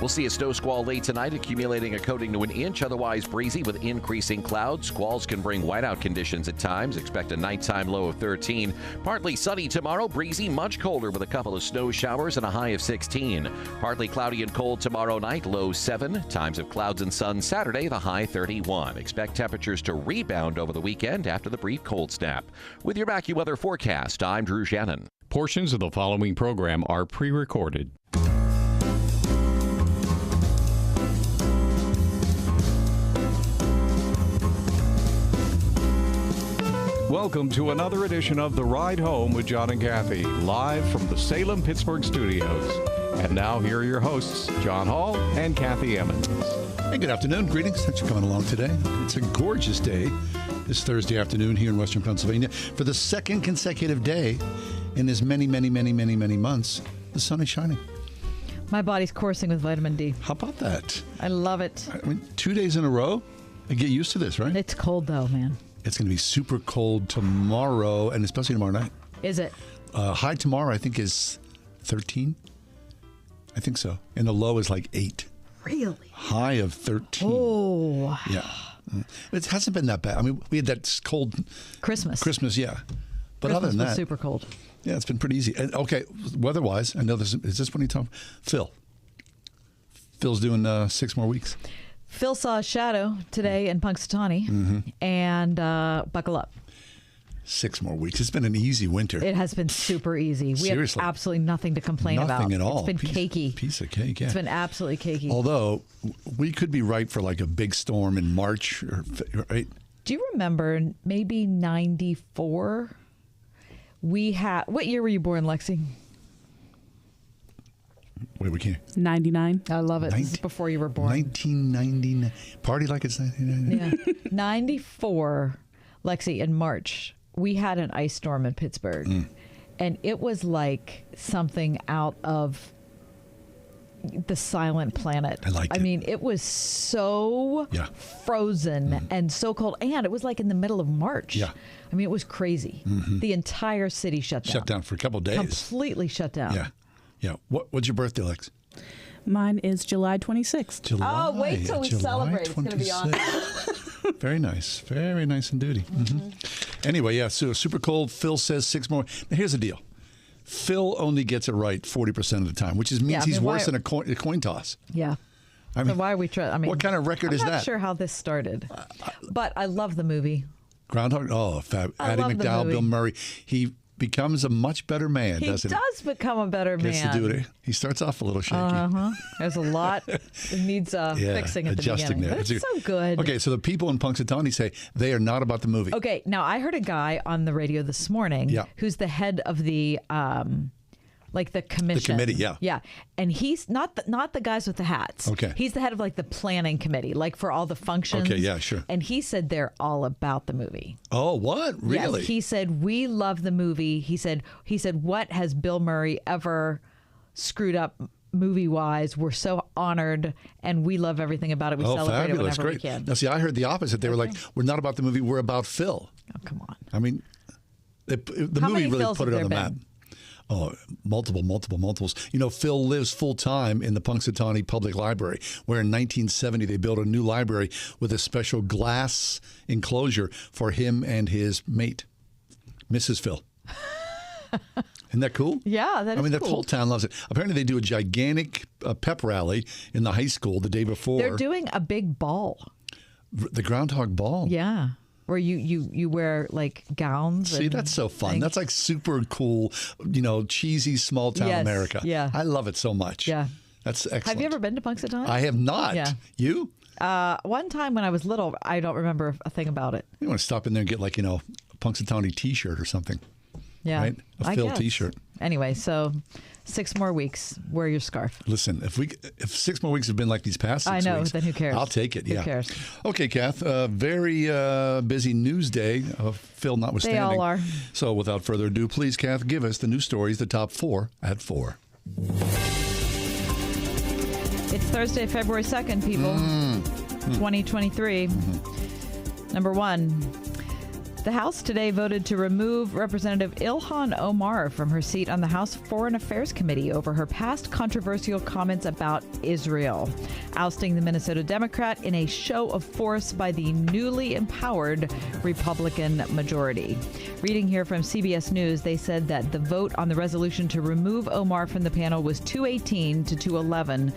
We'll see a snow squall late tonight, accumulating a coating to an inch. Otherwise breezy with increasing clouds. Squalls can bring whiteout conditions at times. Expect a nighttime low of 13. Partly sunny tomorrow. Breezy, much colder with a couple of snow showers and a high of 16. Partly cloudy and cold tomorrow night. Low 7. Times of clouds and sun Saturday. The high 31. Expect temperatures to rebound over the weekend after the brief cold snap. With your AccuWeather forecast, I'm Drew Shannon. Portions of the following program are pre-recorded. Welcome to another edition of The Ride Home with John and Kathy, live from the Salem-Pittsburgh studios. And now here are your hosts, John Hall and Kathy Emmons. Hey, good afternoon. Greetings. Thanks for coming along today. It's a gorgeous day this Thursday afternoon here in Western Pennsylvania. For the second consecutive day in as many months, the sun is shining. My body's coursing with vitamin D. How about that? I love it. I mean, 2 days in a row? I get used to this, right? It's cold, though, man. It's going to be super cold tomorrow, and especially tomorrow night. Is it? High tomorrow, I think, is 13. I think so. And the low is like 8. Really? High of 13. Oh. Yeah. It hasn't been that bad. I mean, we had that cold Christmas, yeah. But Christmas other than was that, super cold. Yeah, it's been pretty easy. And, okay, weather-wise, I know this is this when you talk. Phil's doing 6 more weeks. Phil saw a shadow today in Punxsutawney, and buckle up. 6 more weeks. It's been an easy winter. It has been super easy. We Seriously. have absolutely nothing to complain about. Nothing at all. It's been cakey. Piece of cake, yeah. It's been absolutely cakey. Although, we could be right for like a big storm in March, right? Do you remember maybe 94? We had, what year were you born, Lexi? Wait, we can't. 99. I love it. This is before you were born. 1999. Party like it's 1999. Yeah. 94, Lexi, in March, we had an ice storm in Pittsburgh. And it was like something out of the Silent Planet. I liked it. I mean, it was so frozen and so cold. And it was like in the middle of March. Yeah. I mean, it was crazy. The entire city shut down. Shut down for a couple of days. Completely shut down. Yeah. Yeah. What's your birthday, Lex? Mine is July 26th. July. Oh, wait till we July celebrate. It's going to be on. 26th. Very nice. Very nice and duty. Anyway, yeah, so super cold. Phil says 6 more. Now, here's the deal. Phil only gets it right 40% of the time, which means he's worse than a coin toss. Yeah. I mean, So why are we trying? I mean, what kind of record is I'm that? not sure how this started, but I love the movie. Groundhog? Oh, fab. I Addie love the McDowell, movie. Bill Murray. He becomes a much better man, He doesn't he? does become a better man. Gets to do it. He starts off a little shaky. There's a lot that needs fixing at the adjusting beginning. there. But it's so good. Okay, so the people in Punxsutawney say they are not about the movie. Okay, now I heard a guy on the radio this morning who's the head of the like the commission. The committee, yeah. Yeah. And he's not the guys with the hats. Okay. He's the head of like the planning committee, like for all the functions. Okay, yeah, sure. And he said they're all about the movie. Oh, what? Really? Yes, he said we love the movie. He said what has Bill Murray ever screwed up movie-wise? We're so honored, and we love everything about it. We celebrate fabulous. it whenever Great. we can. Now, see, I heard the opposite. They were like, we're not about the movie, we're about Phil. Oh, come on. I mean, the How movie many really Phils put it have on the there map. been? Oh, multiples. You know, Phil lives full-time in the Punxsutawney Public Library, where in 1970 they built a new library with a special glass enclosure for him and his mate, Mrs. Phil. Isn't that cool? Yeah, that is I mean, cool. the whole town loves it. Apparently, they do a gigantic pep rally in the high school the day before. They're doing a big ball. The Groundhog Ball. Yeah. Where you wear like gowns. See, and that's so fun. things. That's like super cool, cheesy small town Yes, America. yeah. I love it so much. Yeah. That's excellent. Have you ever been to Punxsutawney? I have not. Yeah. You? One time when I was little, I don't remember a thing about it. You want to stop in there and get like, a Punxsutawney t-shirt or something. Yeah. Right? A I Phil guess. t-shirt. Anyway, so 6 more weeks. Wear your scarf. Listen, if 6 more weeks have been like these past 6 I know, weeks, then who cares? I'll take it. Who Yeah. cares? Okay, Kath. Very busy news day. Phil notwithstanding. They all are. So without further ado, please, Kath, give us the news stories, the top 4 at 4. It's Thursday, February 2nd, people. 2023. Number 1. The House today voted to remove Representative Ilhan Omar from her seat on the House Foreign Affairs Committee over her past controversial comments about Israel, ousting the Minnesota Democrat in a show of force by the newly empowered Republican majority. Reading here from CBS News, they said that the vote on the resolution to remove Omar from the panel was 218 to 211,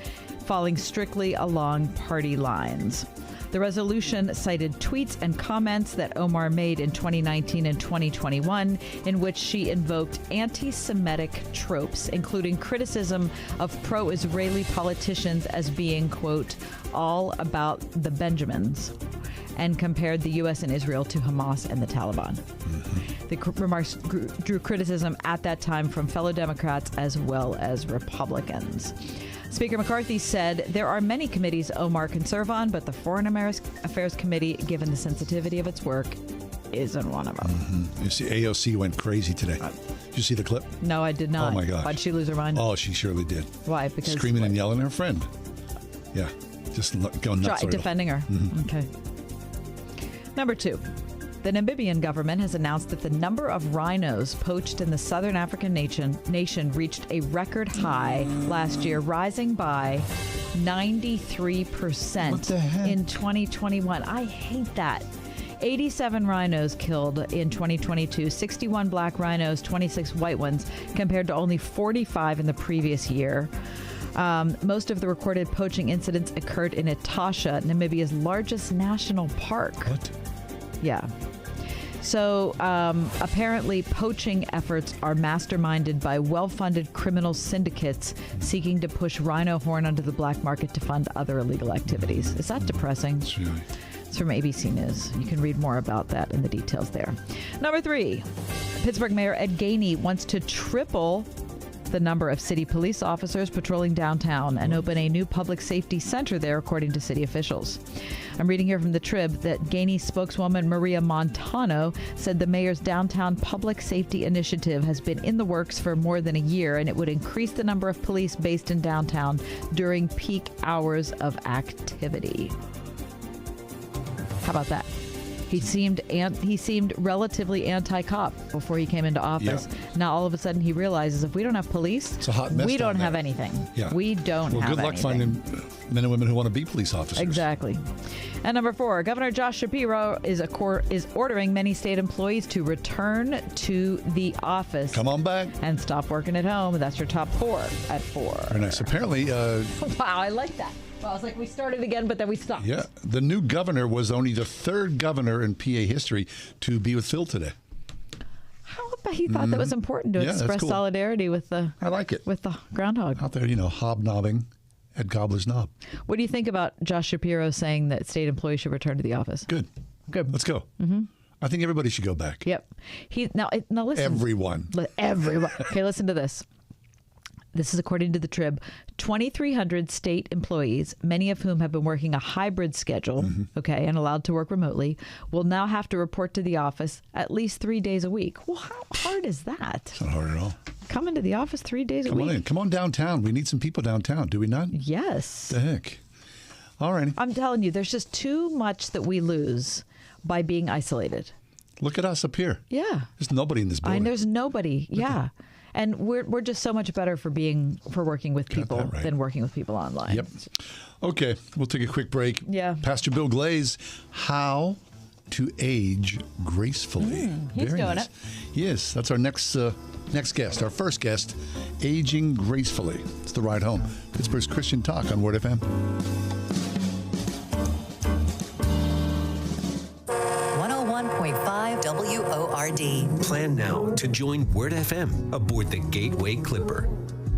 falling strictly along party lines. The resolution cited tweets and comments that Omar made in 2019 and 2021 in which she invoked anti-Semitic tropes, including criticism of pro-Israeli politicians as being, quote, all about the Benjamins, and compared the U.S. and Israel to Hamas and the Taliban. The remarks drew criticism at that time from fellow Democrats as well as Republicans. Speaker McCarthy said there are many committees Omar can serve on, but the Foreign Affairs Committee, given the sensitivity of its work, isn't one of them. You see, AOC went crazy today. Did you see the clip? No, I did not. Oh, my gosh. Why'd she lose her mind? Oh, she surely did. Why? Because screaming and yelling at her friend. Yeah, just going nuts. Defending her. Okay. Number 2. The Namibian government has announced that the number of rhinos poached in the southern African nation reached a record high last year, rising by 93% What the heck? in 2021. I hate that. 87 rhinos killed in 2022, 61 black rhinos, 26 white ones, compared to only 45 in the previous year. Most of the recorded poaching incidents occurred in Etosha, Namibia's largest national park. What? Yeah. So apparently poaching efforts are masterminded by well-funded criminal syndicates seeking to push rhino horn onto the black market to fund other illegal activities. Is that depressing? It's really... It's from ABC News. You can read more about that in the details there. Number 3, Pittsburgh Mayor Ed Gainey wants to triple the number of city police officers patrolling downtown and open a new public safety center there, according to city officials. I'm reading here from the Trib that Gainey spokeswoman Maria Montano said the mayor's downtown public safety initiative has been in the works for more than a year, and it would increase the number of police based in downtown during peak hours of activity. How about that? He seemed relatively anti-cop before he came into office. Yeah. Now all of a sudden he realizes if we don't have police, It's a hot mess we don't down there. have anything. Yeah. We don't have anything. Well, good luck finding men and women who want to be police officers. Exactly. And number 4, Governor Josh Shapiro is ordering many state employees to return to the office. Come on back. And stop working at home. That's your top 4 at 4. Very nice. Apparently... Wow, I like that. Well, I was like, we started again, but then we stopped. Yeah, the new governor was only the 3rd governor in PA history to be with Phil today. How about he thought that was important to Yeah, that's express cool. solidarity with the I like it. with the groundhog. Out there, hobnobbing at Gobbler's Knob. What do you think about Josh Shapiro saying that state employees should return to the office? Good. Good. Let's go. I think everybody should go back. Yep. Now listen. Everyone. Everyone. Okay, listen to this. This is according to the Trib. 2,300 state employees, many of whom have been working a hybrid schedule, okay, and allowed to work remotely, will now have to report to the office at least 3 days a week. Well, how hard is that? It's not hard at all. Come into the office 3 days a Come week. on in. Come on downtown. We need some people downtown, do we not? Yes. The heck. All righty. I'm telling you, there's just too much that we lose by being isolated. Look at us up here. Yeah. There's nobody in this building. There's nobody. Yeah. And we're just so much better for working with people that right. than working with people online. Yep. Okay, we'll take a quick break. Yeah. Pastor Bill Glaze, how to age gracefully. He's Very doing nice. it. Yes, that's our next guest, our first guest, aging gracefully. It's the ride home. Pittsburgh's Christian Talk on Word FM. 101.5 WORD. Plan now to join Word FM aboard the Gateway Clipper.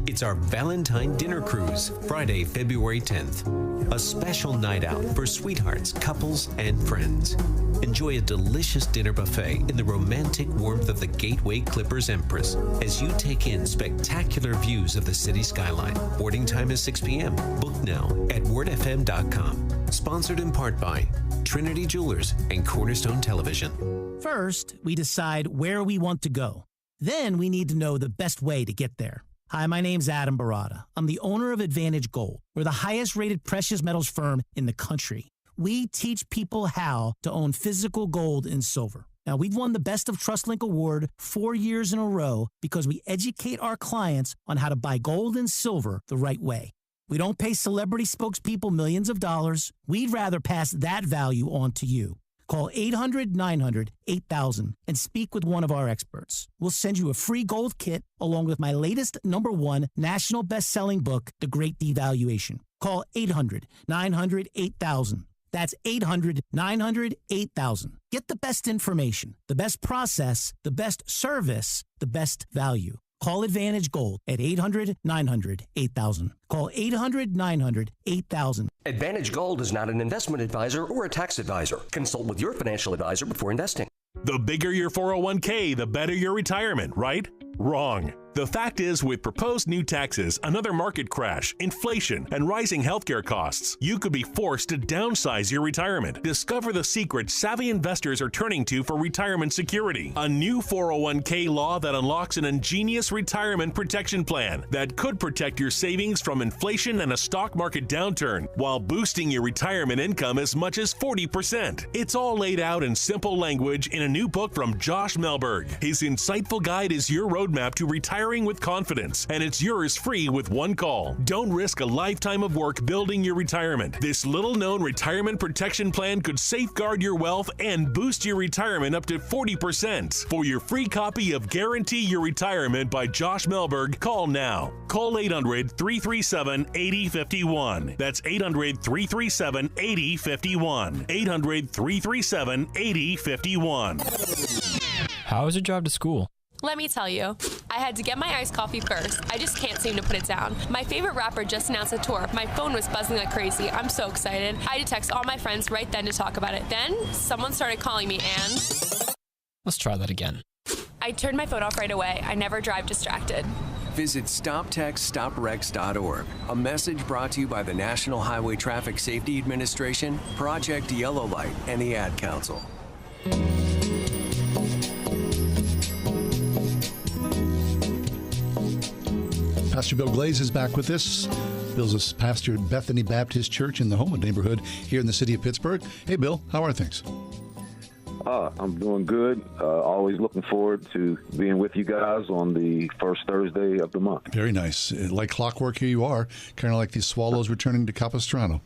It's our Valentine Dinner Cruise, Friday, February 10th. A special night out for sweethearts, couples, and friends. Enjoy a delicious dinner buffet in the romantic warmth of the Gateway Clipper's Empress as you take in spectacular views of the city skyline. Boarding time is 6 p.m. Book now at wordfm.com. Sponsored in part by Trinity Jewelers and Cornerstone Television. First, we decide where we want to go. Then we need to know the best way to get there. Hi, my name's Adam Barada. I'm the owner of Advantage Gold. We're the highest rated precious metals firm in the country. We teach people how to own physical gold and silver. Now, we've won the Best of TrustLink Award 4 years in a row because we educate our clients on how to buy gold and silver the right way. We don't pay celebrity spokespeople millions of dollars. We'd rather pass that value on to you. Call 800-900-8000 and speak with one of our experts. We'll send you a free gold kit along with my latest #1 national best-selling book, The Great Devaluation. Call 800-900-8000. That's 800-900-8000. Get the best information, the best process, the best service, the best value. Call Advantage Gold at 800-900-8000. Call 800-900-8000. Advantage Gold is not an investment advisor or a tax advisor. Consult with your financial advisor before investing. The bigger your 401k, the better your retirement, right? Wrong. The fact is, with proposed new taxes, another market crash, inflation, and rising healthcare costs, you could be forced to downsize your retirement. Discover the secret savvy investors are turning to for retirement security. A new 401k law that unlocks an ingenious retirement protection plan that could protect your savings from inflation and a stock market downturn while boosting your retirement income as much as 40%. It's all laid out in simple language in a new book from Josh Melberg. His insightful guide is your roadmap to retiring with confidence, and it's yours free with one call. Don't risk a lifetime of work building your retirement. This little-known retirement protection plan could safeguard your wealth and boost your retirement up to 40%. For your free copy of Guarantee Your Retirement by Josh Melberg, call now. Call 800-337-8051. That's 800-337-8051. 800-337-8051. How is your drive to school? Let me tell you, I had to get my iced coffee first. I just can't seem to put it down. My favorite rapper just announced a tour. My phone was buzzing like crazy. I'm so excited. I had to text all my friends right then to talk about it. Then, someone started calling me and... Let's try that again. I turned my phone off right away. I never drive distracted. Visit StopTextStopWrecks.org. A message brought to you by the National Highway Traffic Safety Administration, Project Yellow Light, and the Ad Council. Pastor Bill Glaze is back with us. Bill's a pastor at Bethany Baptist Church in the Homewood neighborhood here in the city of Pittsburgh. Hey, Bill, how are things? I'm doing good. Always looking forward to being with you guys on the first Thursday of the month. Very nice. Like clockwork, here you are, kind of like the Swallows returning to Capistrano.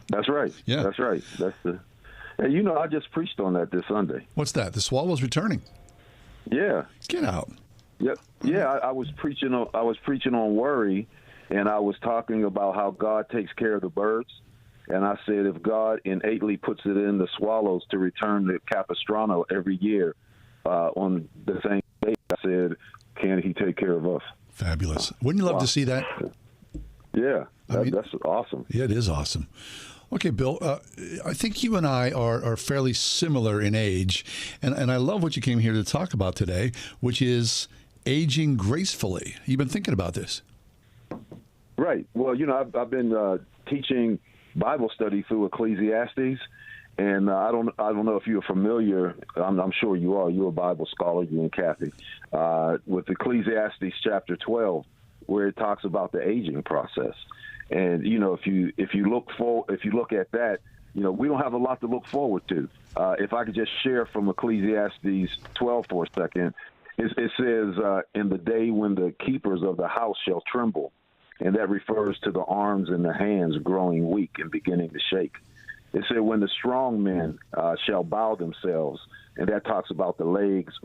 That's right. Yeah. That's right. Hey, you know, I just preached on that this Sunday. What's that? The Swallows returning? Yeah. Get out. Yep. Yeah, I was preaching on worry, and I was talking about how God takes care of the birds. And I said, if God innately puts it in the swallows to return to Capistrano every year on the same day, I said, can he take care of us? Fabulous. Wouldn't you love to see that? Yeah, that's awesome. Yeah, it is awesome. Okay, Bill, I think you and I are fairly similar in age, and I love what you came here to talk about today, which is aging gracefully. You've been thinking about this. Right. Well, you know, I've been teaching Bible study through Ecclesiastes, and I don't know if you're familiar. I'm sure you are. You're a Bible scholar, you and Kathy, with Ecclesiastes chapter 12, where it talks about the aging process. And you know, if you look at that, you know, we don't have a lot to look forward to. If I could just share from Ecclesiastes 12 for a second, it says, "In the day when the keepers of the house shall tremble," and that refers to the arms and the hands growing weak and beginning to shake. It said, "When the strong men shall bow themselves," and that talks about the legs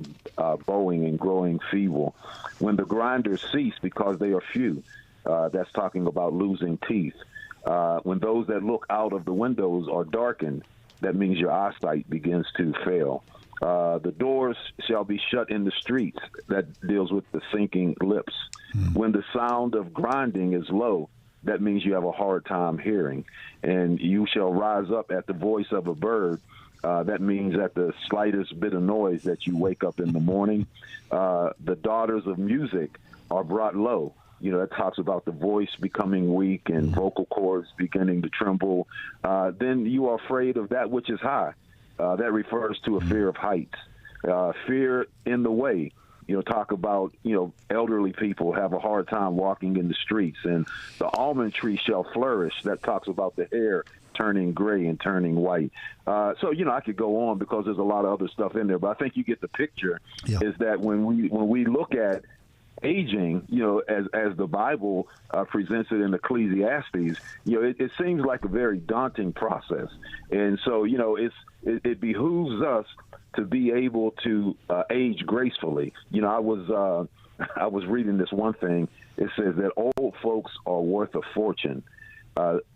bowing and growing feeble. "When the grinders cease because they are few," that's talking about losing teeth. When those that look out of the windows are darkened, that means your eyesight begins to fail. The doors shall be shut in the streets. That deals with the sinking lips. When the sound of grinding is low, that means you have a hard time hearing. And you shall rise up at the voice of a bird. That means at the slightest bit of noise that you wake up in the morning. The daughters of music are brought low. You know, that talks about the voice becoming weak and vocal cords beginning to tremble. Then you are afraid of that which is high. That refers to a fear of heights. Fear in the way. talk about, elderly people have a hard time walking in the streets, and the almond tree shall flourish. That talks about the hair turning gray and turning white. So, I could go on because there's a lot of other stuff in there, but I think you get the picture. Yeah. Is that when we look at aging, as the Bible presents it in Ecclesiastes, it seems like a very daunting process. And so, it behooves us to be able to age gracefully. I was reading this one thing. It says that old folks are worth a fortune.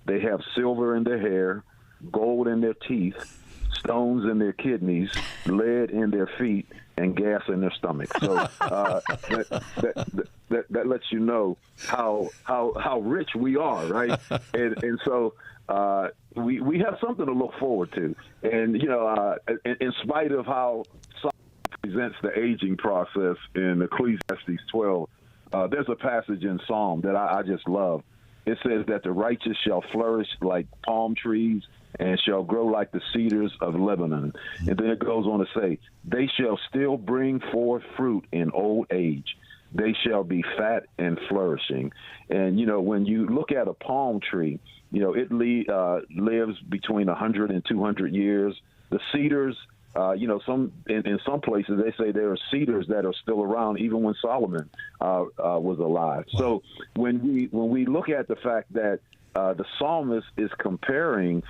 They have silver in their hair, gold in their teeth, stones in their kidneys, lead in their feet, and gas in their stomach. So that lets you know how rich we are, right? And so we have something to look forward to. And in spite of how Solomon presents the aging process in Ecclesiastes 12, there's a passage in Psalm that I just love. It says that the righteous shall flourish like palm trees and shall grow like the cedars of Lebanon. And then it goes on to say, they shall still bring forth fruit in old age. They shall be fat and flourishing. And, when you look at a palm tree, it lives between 100 and 200 years. The cedars, in some places they say there are cedars that are still around even when Solomon was alive. Wow. So when we look at the fact that the psalmist is comparing,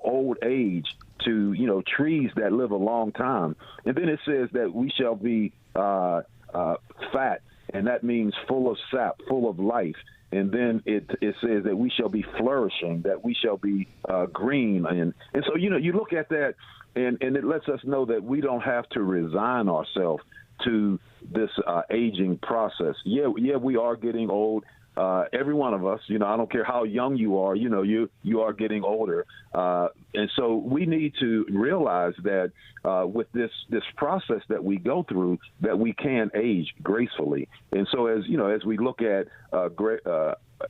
old age to, trees that live a long time. And then it says that we shall be fat, and that means full of sap, full of life. And then it says that we shall be flourishing, that we shall be green. And so, you look at that, and it lets us know that we don't have to resign ourselves to this aging process. Yeah, we are getting old. Every one of us, I don't care how young you are, you are getting older. And so we need to realize that with this process that we go through, that we can age gracefully. And so as we look at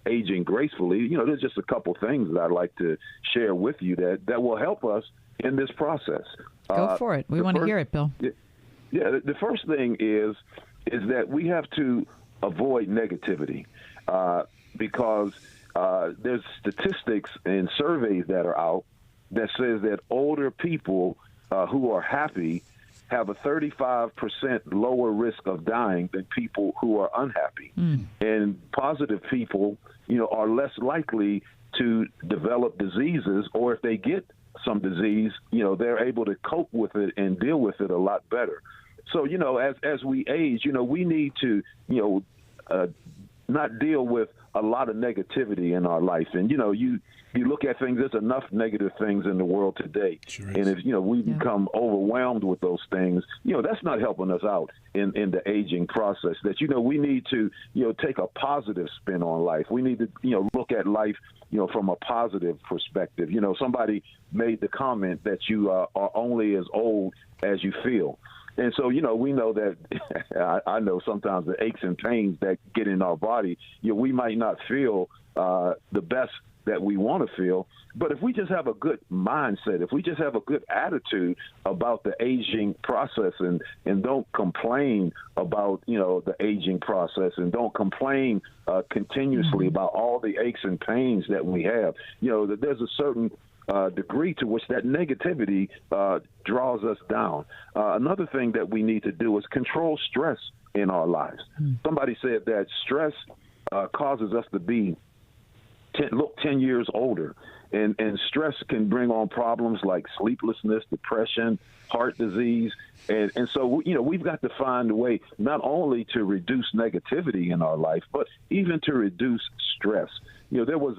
aging gracefully, there's just a couple things that I'd like to share with you that will help us in this process. Go for it. We want to hear it, Bill. Yeah, the first thing is that we have to avoid negativity. Because there's statistics and surveys that are out that says that older people who are happy have a 35% lower risk of dying than people who are unhappy. And positive people, are less likely to develop diseases, or if they get some disease, they're able to cope with it and deal with it a lot better. So, as we age, we need to, not deal with a lot of negativity in our life. And, you look at things, there's enough negative things in the world today. Sure is. And if, we become overwhelmed with those things, that's not helping us out in the aging process. That, we need to, take a positive spin on life. We need to, look at life, from a positive perspective. Somebody made the comment that you are only as old as you feel. And so, we know that I know sometimes the aches and pains that get in our body, we might not feel the best that we want to feel. But if we just have a good mindset, if we just have a good attitude about the aging process and don't complain about, the aging process, and don't complain continuously about all the aches and pains that we have, that there's a certain degree to which that negativity draws us down. Another thing that we need to do is control stress in our lives. Somebody said that stress causes us to look 10 years older. And stress can bring on problems like sleeplessness, depression, heart disease. And so, we've got to find a way not only to reduce negativity in our life, but even to reduce stress. There was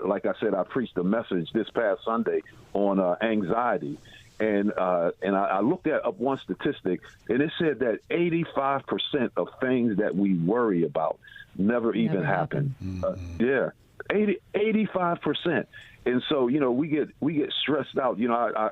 like I said, I preached a message this past Sunday on anxiety. And I looked up one statistic, and it said that 85% of things that we worry about never even happen. 85%. And so, we get stressed out.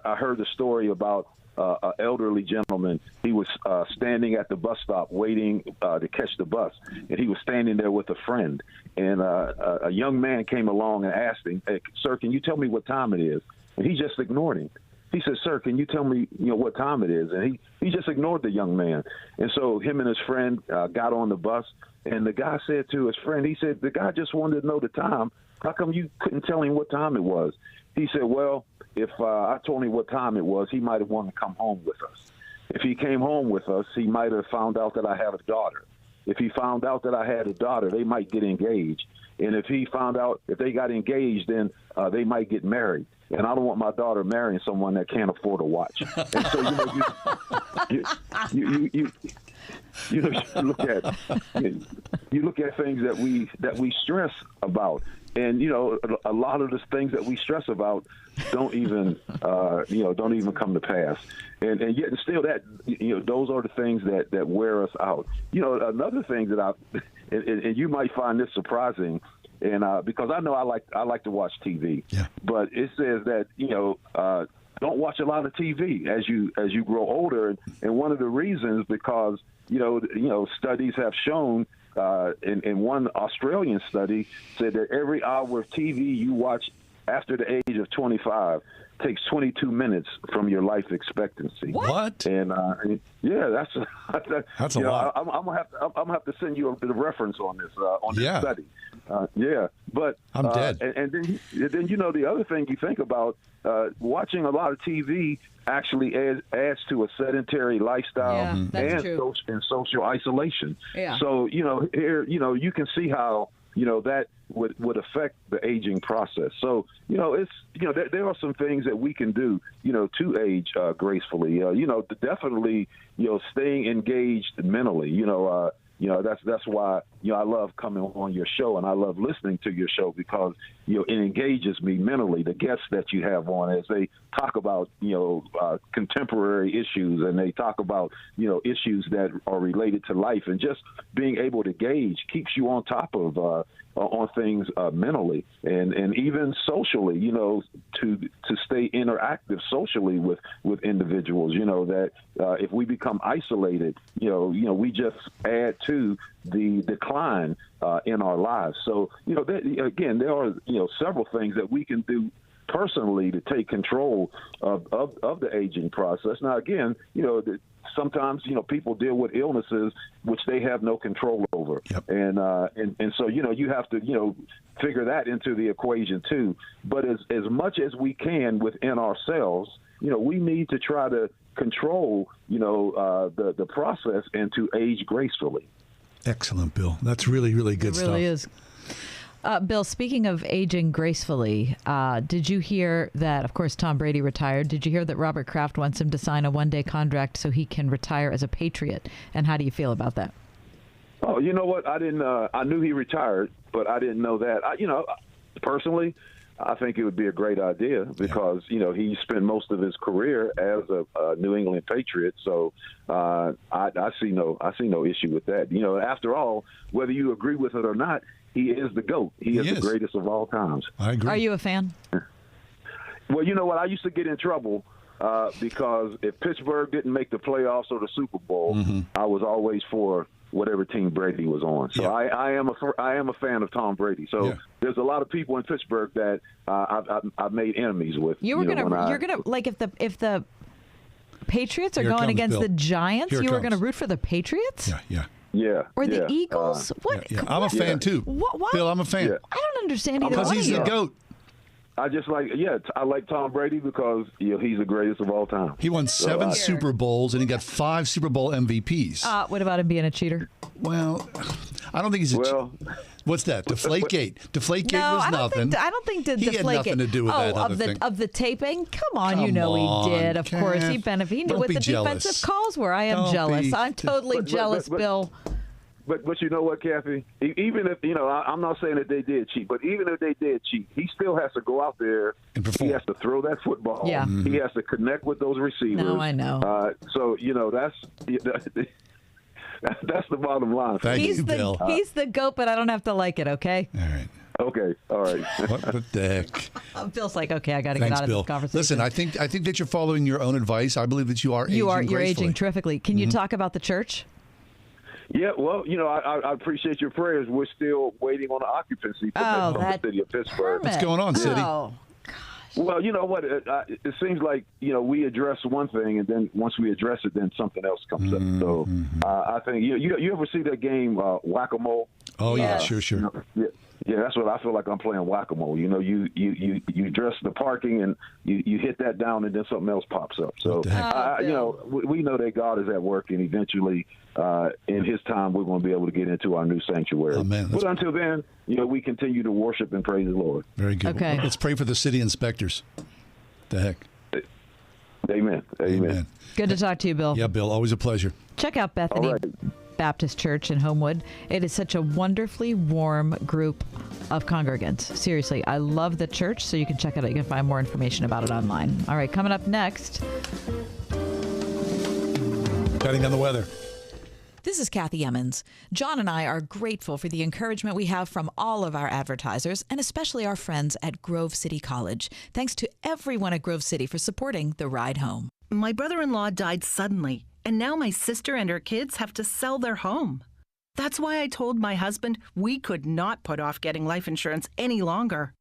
I heard the story about an elderly gentleman. He was standing at the bus stop waiting to catch the bus, and he was standing there with a friend. And a young man came along and asked him, "Hey, sir, can you tell me what time it is?" And he just ignored him. He said, "Sir, can you tell me, what time it is?" And he just ignored the young man. And so him and his friend got on the bus, and the guy said to his friend, he said, "The guy just wanted to know the time. How come you couldn't tell him what time it was?" He said, "Well, if I told him what time it was, he might have wanted to come home with us. If he came home with us, he might have found out that I had a daughter. If he found out that I had a daughter, they might get engaged. And if he found out if they got engaged, then they might get married. And I don't want my daughter marrying someone that can't afford a watch." And so, you look at things that we stress about, and a lot of the things that we stress about don't even come to pass, and yet still that those are the things that wear us out. Another thing that and you might find this surprising. And because I know I like to watch TV, but it says that don't watch a lot of TV as you grow older, and one of the reasons because studies have shown, in one Australian study said that every hour of TV you watch after the age of 25 takes 22 minutes from your life expectancy. What? And that's a lot. I'm gonna have to send you a reference on this study. But I'm dead. And then the other thing you think about, watching a lot of TV actually adds to a sedentary lifestyle and social isolation. Yeah. So here you can see how that would affect the aging process. So it's there are some things that we can do to age gracefully. Definitely staying engaged mentally. That's why I love coming on your show, and I love listening to your show because it engages me mentally. The guests that you have on, as they talk about contemporary issues, and they talk about issues that are related to life, and just being able to gauge keeps you on top of on things mentally and even socially. To stay interactive socially with individuals. That if we become isolated, we just add to the decline in our lives. So again, there are several things that we can do personally to take control of the aging process. Now, again, sometimes people deal with illnesses which they have no control over, and so you have to figure that into the equation too. But as much as we can within ourselves, we need to try to control the process and to age gracefully. Excellent, Bill. That's really, really good stuff. It really is. Bill, speaking of aging gracefully, did you hear that, of course, Tom Brady retired? Did you hear that Robert Kraft wants him to sign a one-day contract so he can retire as a Patriot? And how do you feel about that? Oh, you know what? I didn't. I knew he retired, but I didn't know that. Personally, I think it would be a great idea because he spent most of his career as a New England Patriot. So I see no issue with that. After all, whether you agree with it or not, he is the GOAT. He is the greatest of all times. I agree. Are you a fan? Well, you know what? I used to get in trouble because if Pittsburgh didn't make the playoffs or the Super Bowl, I was always for whatever team Brady was on. So I am a fan of Tom Brady. So there's a lot of people in Pittsburgh that I've made enemies with. You're gonna like if the Patriots are going against the Giants, you were gonna root for the Patriots? Yeah. Or the Eagles? What? I'm a fan too. What? Bill, I'm a fan. Yeah. I don't understand either because one he's of you. the GOAT. I just I like Tom Brady because he's the greatest of all time. He won 7 Super Bowls and he got 5 Super Bowl MVPs. What about him being a cheater? Well, I don't think he's a cheater. What's that? Deflategate. Deflategate was nothing. I don't think he had nothing to do with that other thing. Of the taping? Come on, he did. Of course, he benefited. He knew what the defensive calls were. I am jealous. I'm totally jealous, Bill. But you know what, Kathy? Even if, I'm not saying that they did cheat, but even if they did cheat, he still has to go out there and perform. He has to throw that football. Yeah. He has to connect with those receivers. No, I know. So, that's the bottom line. Thank you, Bill. He's the GOAT, but I don't have to like it, okay? All right. Okay, all right. What the heck? Bill's like, okay, I got to get out of this conversation. Listen, I think that you're following your own advice. I believe that you are aging gracefully. You're aging terrifically. Can you talk about the church? Yeah, well, I appreciate your prayers. We're still waiting on the occupancy permit from the city of Pittsburgh. What's going on, city? Oh, gosh. Well, you know what? It seems like, we address one thing, and then once we address it, then something else comes up. So I think you ever see that game Whack-A-Mole? Oh yeah, sure. Yeah, that's what I feel like. I'm playing Whack-A-Mole. You address the parking, and you hit that down, and then something else pops up. So we know that God is at work, and eventually, in His time, we're going to be able to get into our new sanctuary. Amen. But until then, we continue to worship and praise the Lord. Very good. Okay. Let's pray for the city inspectors. The heck. Amen. Good to talk to you, Bill. Yeah, Bill, always a pleasure. Check out Bethany Baptist Church in Homewood. It is such a wonderfully warm group of congregants. Seriously, I love the church, so you can check it out. You can find more information about it online. All right, coming up next. Cutting on the weather. This is Kathy Emmons. John and I are grateful for the encouragement we have from all of our advertisers, and especially our friends at Grove City College. Thanks to everyone at Grove City for supporting The Ride Home. My brother-in-law died suddenly, and now my sister and her kids have to sell their home. That's why I told my husband we could not put off getting life insurance any longer.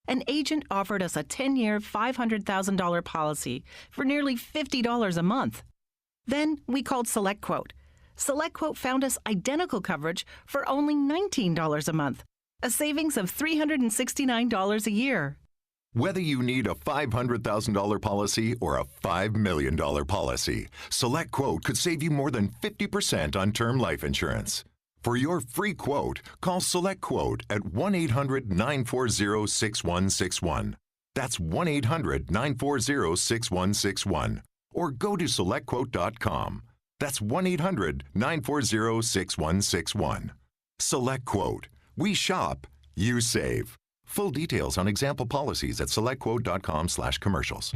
An agent offered us a 10-year, $500,000 policy for nearly $50 a month. Then we called SelectQuote. SelectQuote found us identical coverage for only $19 a month, a savings of $369 a year. Whether you need a $500,000 policy or a $5 million policy, SelectQuote could save you more than 50% on term life insurance. For your free quote, call SelectQuote at 1-800-940-6161. That's 1-800-940-6161. Or go to SelectQuote.com. That's 1-800-940-6161. SelectQuote. We shop, you save. Full details on example policies at SelectQuote.com/commercials.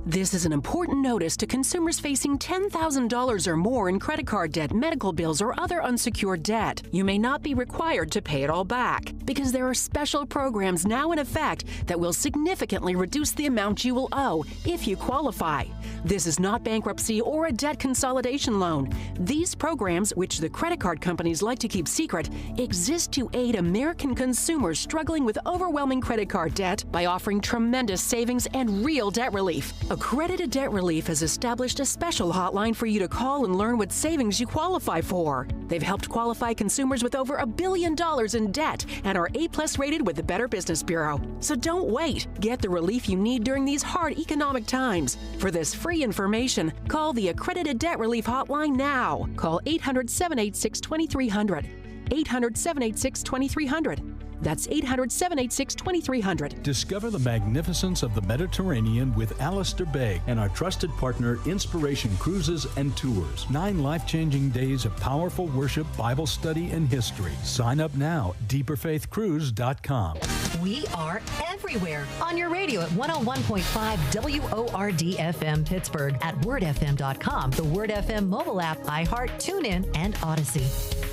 This is an important notice to consumers facing $10,000 or more in credit card debt, medical bills, or other unsecured debt. You may not be required to pay it all back because there are special programs now in effect that will significantly reduce the amount you will owe if you qualify. This is not bankruptcy or a debt consolidation loan. These programs, which the credit card companies like to keep secret, exist to aid American consumers struggling with overwhelming credit card debt by offering tremendous savings and real debt relief. Accredited Debt Relief has established a special hotline for you to call and learn what savings you qualify for. They've helped qualify consumers with over $1 billion in debt and are A+ rated with the Better Business Bureau. So don't wait. Get the relief you need during these hard economic times. For this free information, call the Accredited Debt Relief hotline now. Call 800-786-2300. 800-786-2300. That's 800-786-2300. Discover the magnificence of the Mediterranean with Alistair Begg and our trusted partner, Inspiration Cruises and Tours. 9 life-changing days of powerful worship, Bible study, and history. Sign up now, deeperfaithcruise.com. We are everywhere. On your radio at 101.5 WORD FM Pittsburgh, at wordfm.com, the Word FM mobile app, iHeart, TuneIn, and Odyssey.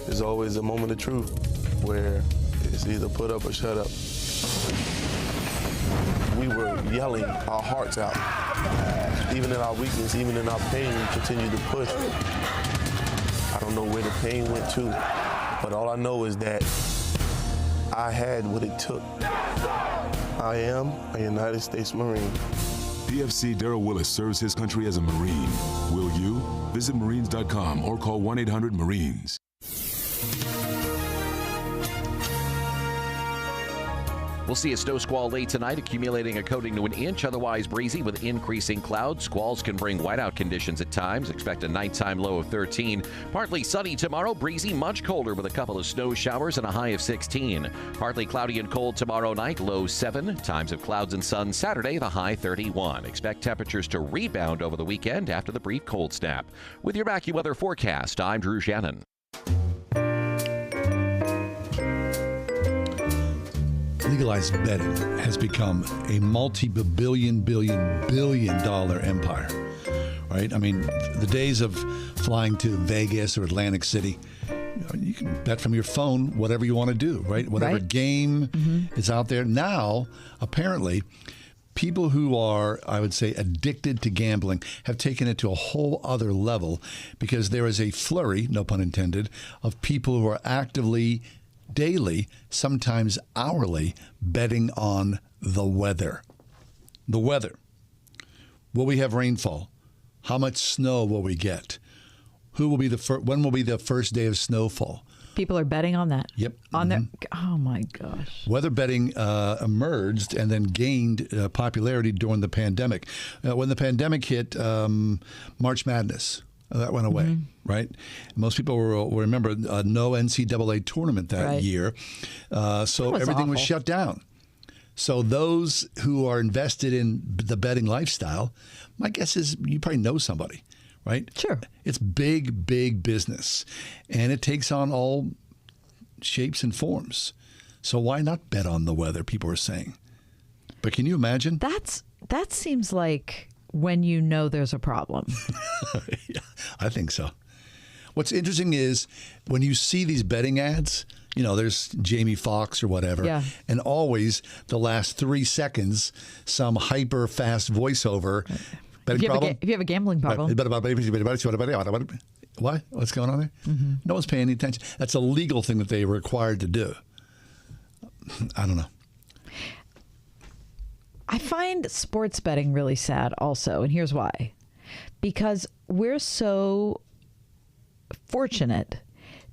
There's always a moment of truth where it's either put up or shut up. We were yelling our hearts out. Even in our weakness, even in our pain, we continue to push. I don't know where the pain went to, but all I know is that I had what it took. I am a United States Marine. PFC Darrell Willis serves his country as a Marine. Will you? Visit Marines.com or call 1-800-MARINES. We'll see a snow squall late tonight, accumulating a coating to an inch, otherwise breezy with increasing clouds. Squalls can bring whiteout conditions at times. Expect a nighttime low of 13. Partly sunny tomorrow, breezy, much colder with a couple of snow showers and a high of 16. Partly cloudy and cold tomorrow night, low 7. Times of clouds and sun Saturday, the high 31. Expect temperatures to rebound over the weekend after the brief cold snap. With your AccuWeather forecast, I'm Drew Shannon. Legalized betting has become a multi-billion dollar empire, right? I mean, the days of flying to Vegas or Atlantic City, you can bet from your phone whatever you want to do, right? Whatever game is out there. Now, apparently, people who are, I would say, addicted to gambling have taken it to a whole other level because there is a flurry, no pun intended, of people who are actively daily, sometimes hourly, betting on the weather. The weather. Will we have rainfall? How much snow will we get? Who will be when will be the first day of snowfall? People are betting on that. Yep. On their. Oh my gosh. Weather betting emerged and then gained popularity during the pandemic. When the pandemic hit, March Madness. That went away, right? Most people will remember no NCAA tournament that year. So everything was shut down. So those who are invested in the betting lifestyle, my guess is you probably know somebody, right? Sure. It's big, big business. And it takes on all shapes and forms. So why not bet on the weather, people are saying. But can you imagine? That seems like when you know there's a problem. Yeah, I think so. What's interesting is when you see these betting ads, you know, there's Jamie Foxx or whatever, and always the last 3 seconds, some hyper fast voiceover. Betting problem? If you have a gambling problem. What? What's going on there? No one's paying any attention. That's a legal thing that they are required to do. I don't know. I find sports betting really sad also, and here's why. Because we're so fortunate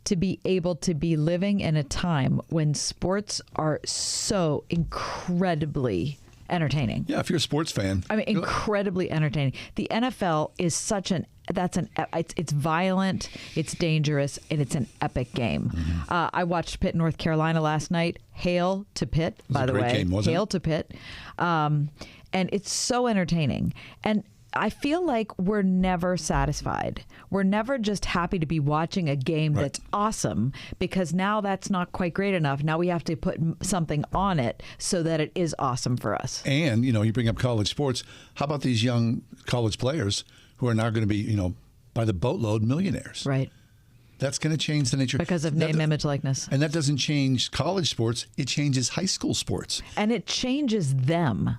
to be able to be living in a time when sports are so incredibly entertaining. Yeah, if you're a sports fan. I mean, incredibly entertaining. The NFL is it's violent, it's dangerous, and it's an epic game. I watched Pitt, North Carolina last night. Hail to Pitt, by the way. Great game, wasn't it? Hail to Pitt. And it's so entertaining. And I feel like we're never satisfied. We're never just happy to be watching a game that's awesome, because now that's not quite great enough. Now we have to put something on it so that it is awesome for us. And, you know, you bring up college sports. How about these young college players who are now going to be, you know, by the boatload millionaires? Right. That's going to change the nature. Because of name, image, likeness. And that doesn't change college sports. It changes high school sports. And it changes them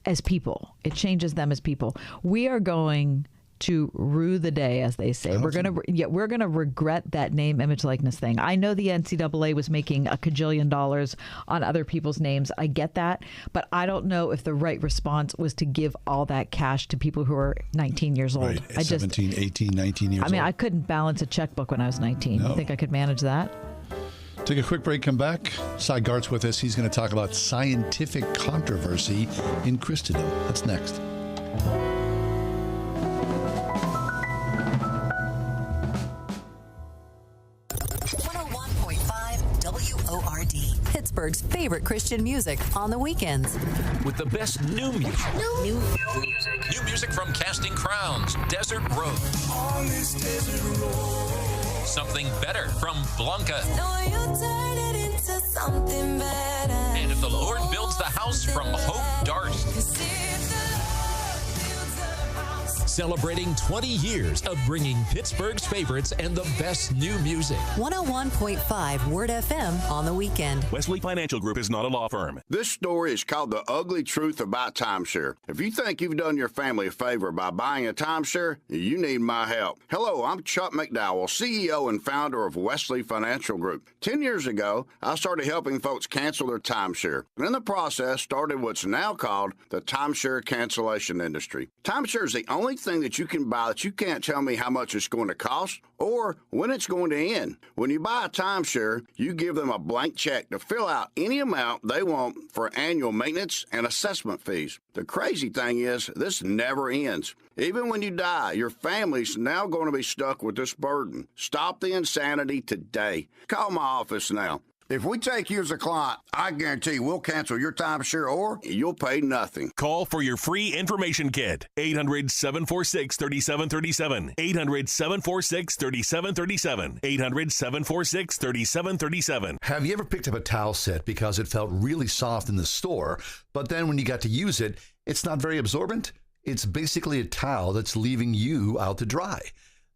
as people. It changes them as people. We are going to rue the day, as they say. We're going to regret that name, image, likeness thing. I know the NCAA was making $1 kajillion on other people's names. I get that. But I don't know if the right response was to give all that cash to people who are 19 years old. Right. 17, 18, 19 years old. I mean, I couldn't balance a checkbook when I was 19. No. You think I could manage that? Take a quick break, come back. Sy Garte's with us. He's going to talk about scientific controversy in Christendom. That's next. Pittsburgh's favorite Christian music on the weekends. With the best new music. New music. New music from Casting Crowns, Desert Road. On this desert road. Something better from Blanca. No, you turn it into something better. And if the Lord builds the house, from Hope Darst. Celebrating 20 years of bringing Pittsburgh's favorites and the best new music. 101.5 Word FM on the weekend. Wesley Financial Group is not a law firm. This story is called The Ugly Truth About Timeshare. If you think you've done your family a favor by buying a timeshare, you need my help. Hello, I'm Chuck McDowell, CEO and founder of Wesley Financial Group. 10 years ago, I started helping folks cancel their timeshare. And in the process, started what's now called the timeshare cancellation industry. Timeshare is the only thing that you can buy that you can't tell me how much it's going to cost or when it's going to end. When you buy a timeshare, you give them a blank check to fill out any amount they want for annual maintenance and assessment fees. The crazy thing is, this never ends. Even when you die, your family's now going to be stuck with this burden. Stop the insanity today. Call my office now. If we take you as a client, I guarantee we'll cancel your timeshare or you'll pay nothing. Call for your free information kit. 800-746-3737. 800-746-3737. 800-746-3737. Have you ever picked up a towel set because it felt really soft in the store, but then when you got to use it, it's not very absorbent? It's basically a towel that's leaving you out to dry.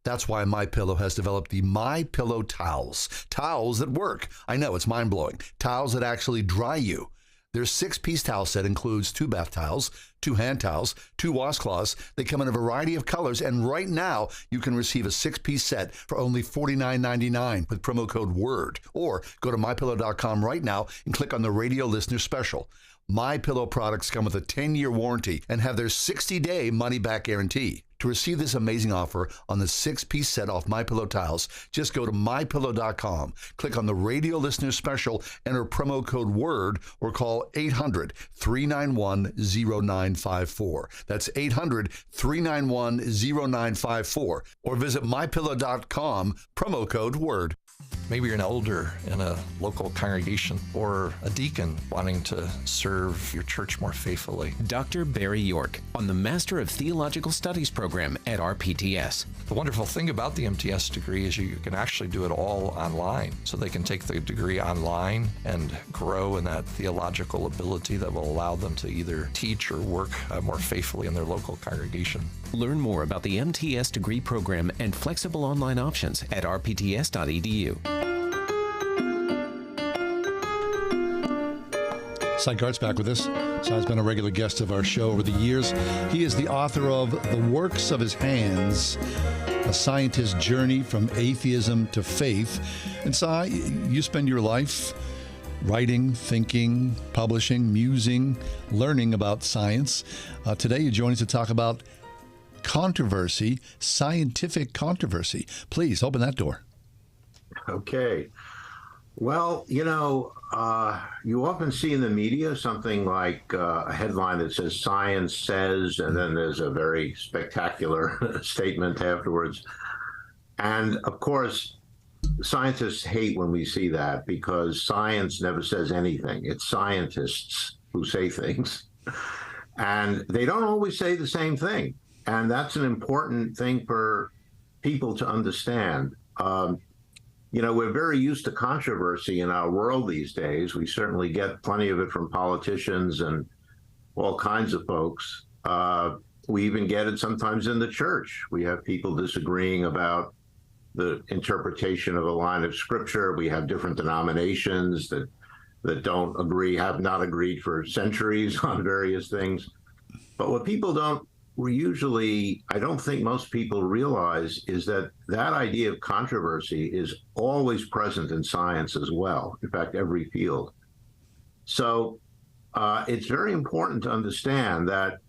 That's why MyPillow has developed the MyPillow towels. Towels that work. I know, it's mind-blowing. Towels that actually dry you. Their 6-piece towel set includes 2 bath towels, 2 hand towels, 2 washcloths. They come in a variety of colors, and right now you can receive a 6-piece set for only $49.99 with promo code WORD. Or go to MyPillow.com right now and click on the radio listener special. MyPillow products come with a 10-year warranty and have their 60-day money-back guarantee. To receive this amazing offer on the 6-piece set off MyPillow tiles, just go to MyPillow.com, click on the radio listener special, enter promo code WORD, or call 800-391-0954. That's 800-391-0954. Or visit MyPillow.com, promo code WORD. Maybe you're an elder in a local congregation or a deacon wanting to serve your church more faithfully. Dr. Barry York on the Master of Theological Studies program at RPTS. The wonderful thing about the MTS degree is you can actually do it all online. So they can take the degree online and grow in that theological ability that will allow them to either teach or work more faithfully in their local congregation. Learn more about the MTS degree program and flexible online options at rpts.edu. Sy Garte's back with us. Sy's been a regular guest of our show over the years. He is the author of The Works of His Hands, A Scientist's Journey from Atheism to Faith. And Sy, you spend your life writing, thinking, publishing, musing, learning about science. Today you join us to talk about controversy, scientific controversy. Please open that door. Okay. Well, you often see in the media something like a headline that says "Science says," and then there's a very spectacular statement afterwards. And of course, scientists hate when we see that because science never says anything. It's scientists who say things. And they don't always say the same thing. And that's an important thing for people to understand. We're very used to controversy in our world these days. We certainly get plenty of it from politicians and all kinds of folks. We even get it sometimes in the church. We have people disagreeing about the interpretation of a line of scripture. We have different denominations that don't agree, have not agreed for centuries on various things. But what people don't I don't think most people realize is that idea of controversy is always present in science as well. In fact, every field. So it's very important to understand that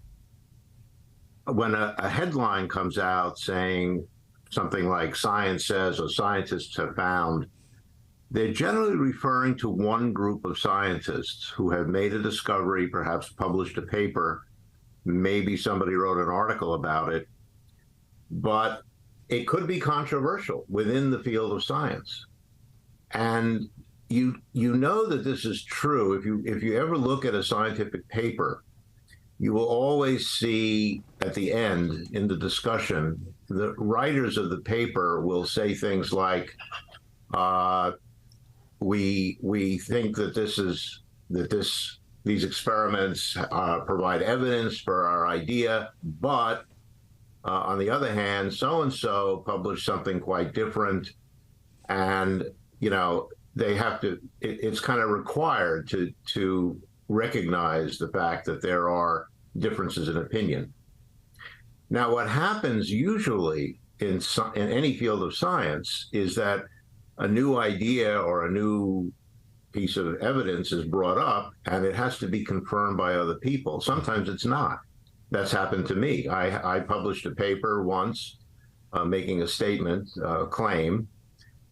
when a headline comes out saying something like "Science says" or "Scientists have found," they're generally referring to one group of scientists who have made a discovery, perhaps published a paper. Maybe somebody wrote an article about it, but it could be controversial within the field of science. And you know that this is true. If you ever look at a scientific paper, you will always see at the end in the discussion, the writers of the paper will say things like, we think that these experiments provide evidence for our idea, but on the other hand, so-and-so published something quite different. And, they have to, it's kind of required to recognize the fact that there are differences in opinion. Now, what happens usually in any field of science is that a new idea or a new piece of evidence is brought up and it has to be confirmed by other people. Sometimes it's not. That's happened to me. I published a paper once making a statement, a claim,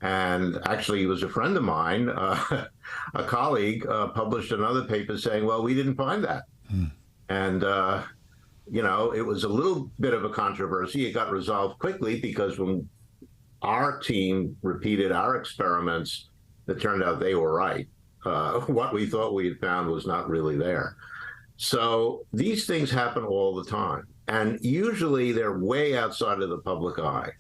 and actually it was a friend of mine, a colleague, published another paper saying, well, we didn't find that. And, it was a little bit of a controversy. It got resolved quickly because when our team repeated our experiments, it turned out they were right. What we thought we had found was not really there. So these things happen all the time. And usually they're way outside of the public eye.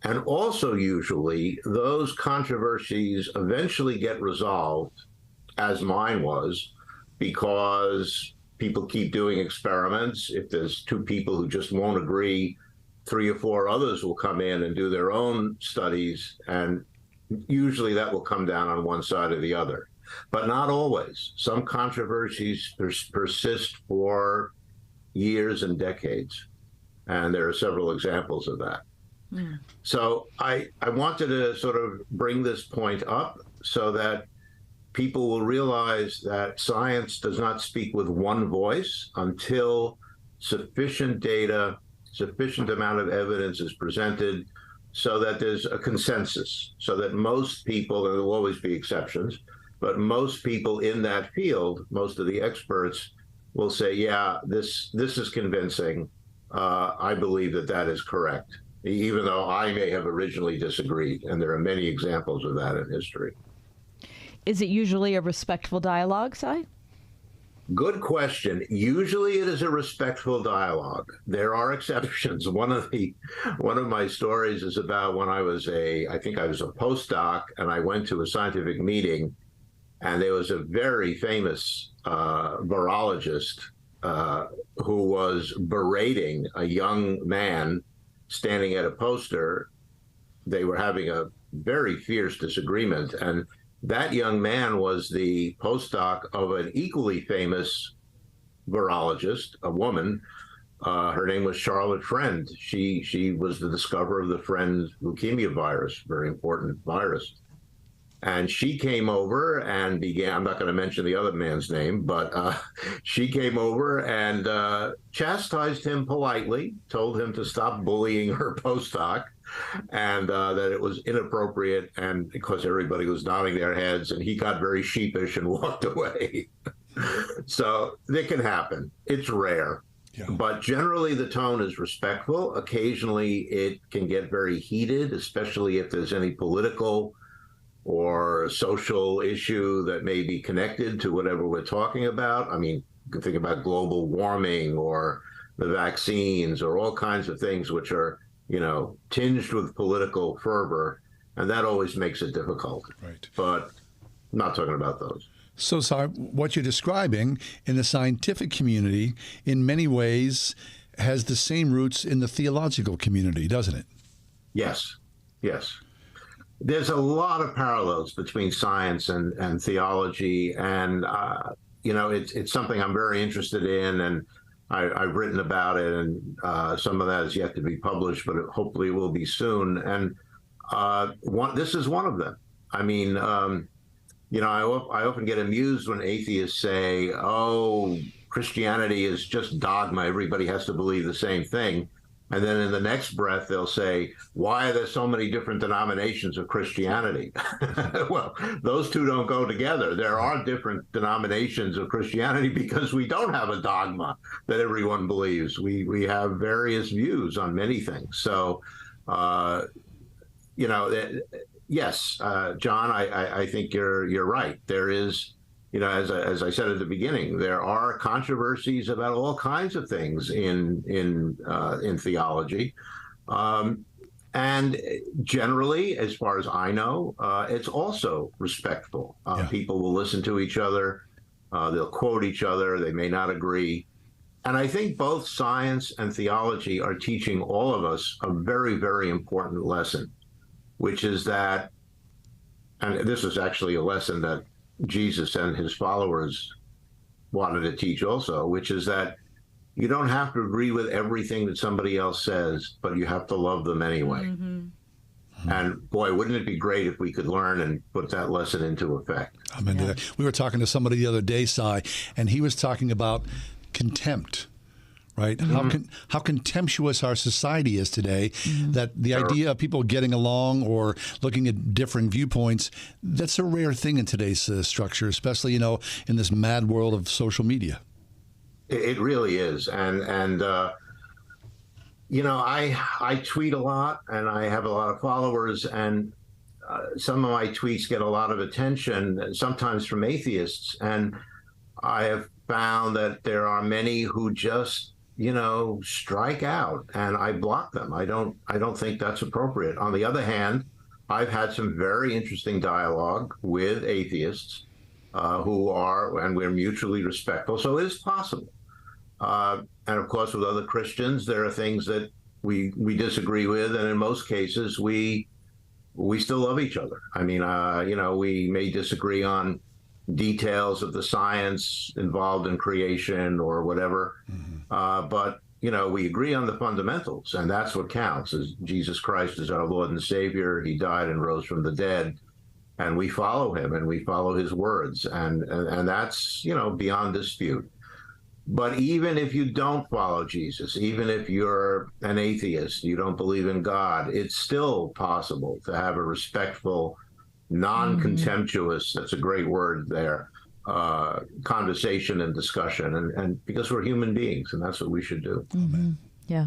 And also usually those controversies eventually get resolved, as mine was, because people keep doing experiments. If there's two people who just won't agree, 3 or 4 others will come in and do their own studies, and usually that will come down on one side or the other. But not always. Some controversies persist for years and decades, and there are several examples of that. So I wanted to sort of bring this point up so that people will realize that science does not speak with one voice until sufficient data, sufficient amount of evidence is presented so that there's a consensus, so that most people, and there will always be exceptions, but most people in that field, most of the experts will say, yeah, this is convincing. I believe that is correct, even though I may have originally disagreed. And there are many examples of that in history. Is it usually a respectful dialogue, Sy? Good question. Usually it is a respectful dialogue. There are exceptions. One of my stories is about when I think I was a postdoc, and I went to a scientific meeting, and there was a very famous virologist who was berating a young man standing at a poster. They were having a very fierce disagreement, and that young man was the postdoc of an equally famous virologist, a woman. Her name was Charlotte Friend. She was the discoverer of the Friend leukemia virus, very important virus. And she came over and began, I'm not going to mention the other man's name, but she came over and chastised him politely, told him to stop bullying her postdoc, and that it was inappropriate, and because everybody was nodding their heads, and he got very sheepish and walked away. So it can happen. It's rare. Yeah. But generally the tone is respectful. Occasionally it can get very heated, especially if there's any political or social issue that may be connected to whatever we're talking about. I mean, you can think about global warming or the vaccines or all kinds of things which are, tinged with political fervor, and that always makes it difficult. Right. But I'm not talking about those. So, Sy, what you're describing in the scientific community in many ways has the same roots in the theological community, doesn't it? Yes. There's a lot of parallels between science and theology, and it's something I'm very interested in, and I've written about it, and some of that is yet to be published, but hopefully it will be soon. And this is one of them. I mean, I often get amused when atheists say, "Oh, Christianity is just dogma. Everybody has to believe the same thing." And then in the next breath, they'll say, why are there so many different denominations of Christianity? Well, those two don't go together. There are different denominations of Christianity because we don't have a dogma that everyone believes. We have various views on many things. So, yes, John, I think you're right. There is, as I said at the beginning, there are controversies about all kinds of things in theology, and generally, as far as I know, it's also respectful. People will listen to each other, they'll quote each other, they may not agree, and I think both science and theology are teaching all of us a very, very important lesson, which is that, and this is actually a lesson that Jesus and his followers wanted to teach also, which is that you don't have to agree with everything that somebody else says, but you have to love them anyway. Mm-hmm. And boy, wouldn't it be great if we could learn and put that lesson into effect. I'm into that. We were talking to somebody the other day, Sy, and he was talking about contempt. Right? Mm-hmm. How contemptuous our society is today, that the idea of people getting along or looking at different viewpoints, that's a rare thing in today's structure, especially, in this mad world of social media. It really is. And I tweet a lot, and I have a lot of followers, and some of my tweets get a lot of attention, sometimes from atheists. And I have found that there are many who just strike out, and I block them. I don't think that's appropriate. On the other hand, I've had some very interesting dialogue with atheists and we're mutually respectful. So it is possible. And of course, with other Christians, there are things that we disagree with, and in most cases, we still love each other. I mean, we may disagree on details of the science involved in creation or whatever. But, we agree on the fundamentals, and that's what counts. Is Jesus Christ is our Lord and Savior. He died and rose from the dead. and we follow him and we follow his words, and that's, you know, beyond dispute. But even if you don't follow Jesus, even if you're an atheist, you don't believe in God, it's still possible to have a respectful, non-contemptuous, that's a great word there, conversation and discussion, and because we're human beings, and that's what we should do. Mm-hmm. Yeah.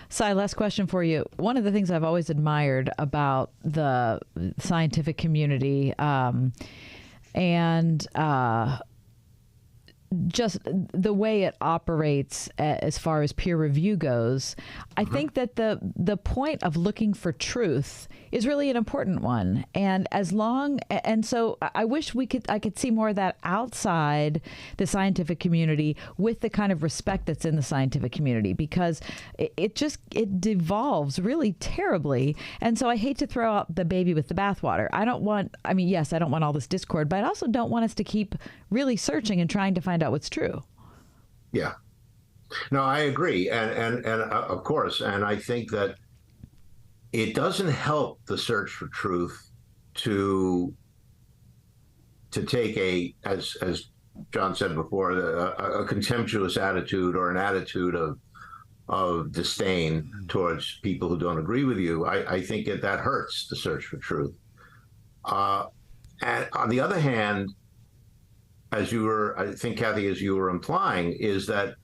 Sy, last question for you. One of the things I've always admired about the scientific community and just the way it operates as far as peer review goes, I think that the point of looking for truth is really an important one. And so I wish I could see more of that outside the scientific community with the kind of respect that's in the scientific community, because it devolves really terribly. And so I hate to throw out the baby with the bathwater. I don't want all this discord, but I also don't want us to keep really searching and trying to find out what's true. Yeah. No, I agree. And of course, and I think that it doesn't help the search for truth to take as John said before, a contemptuous attitude or an attitude of disdain towards people who don't agree with you. I think that hurts the search for truth. And on the other hand, I think, Kathy, as you were implying, is that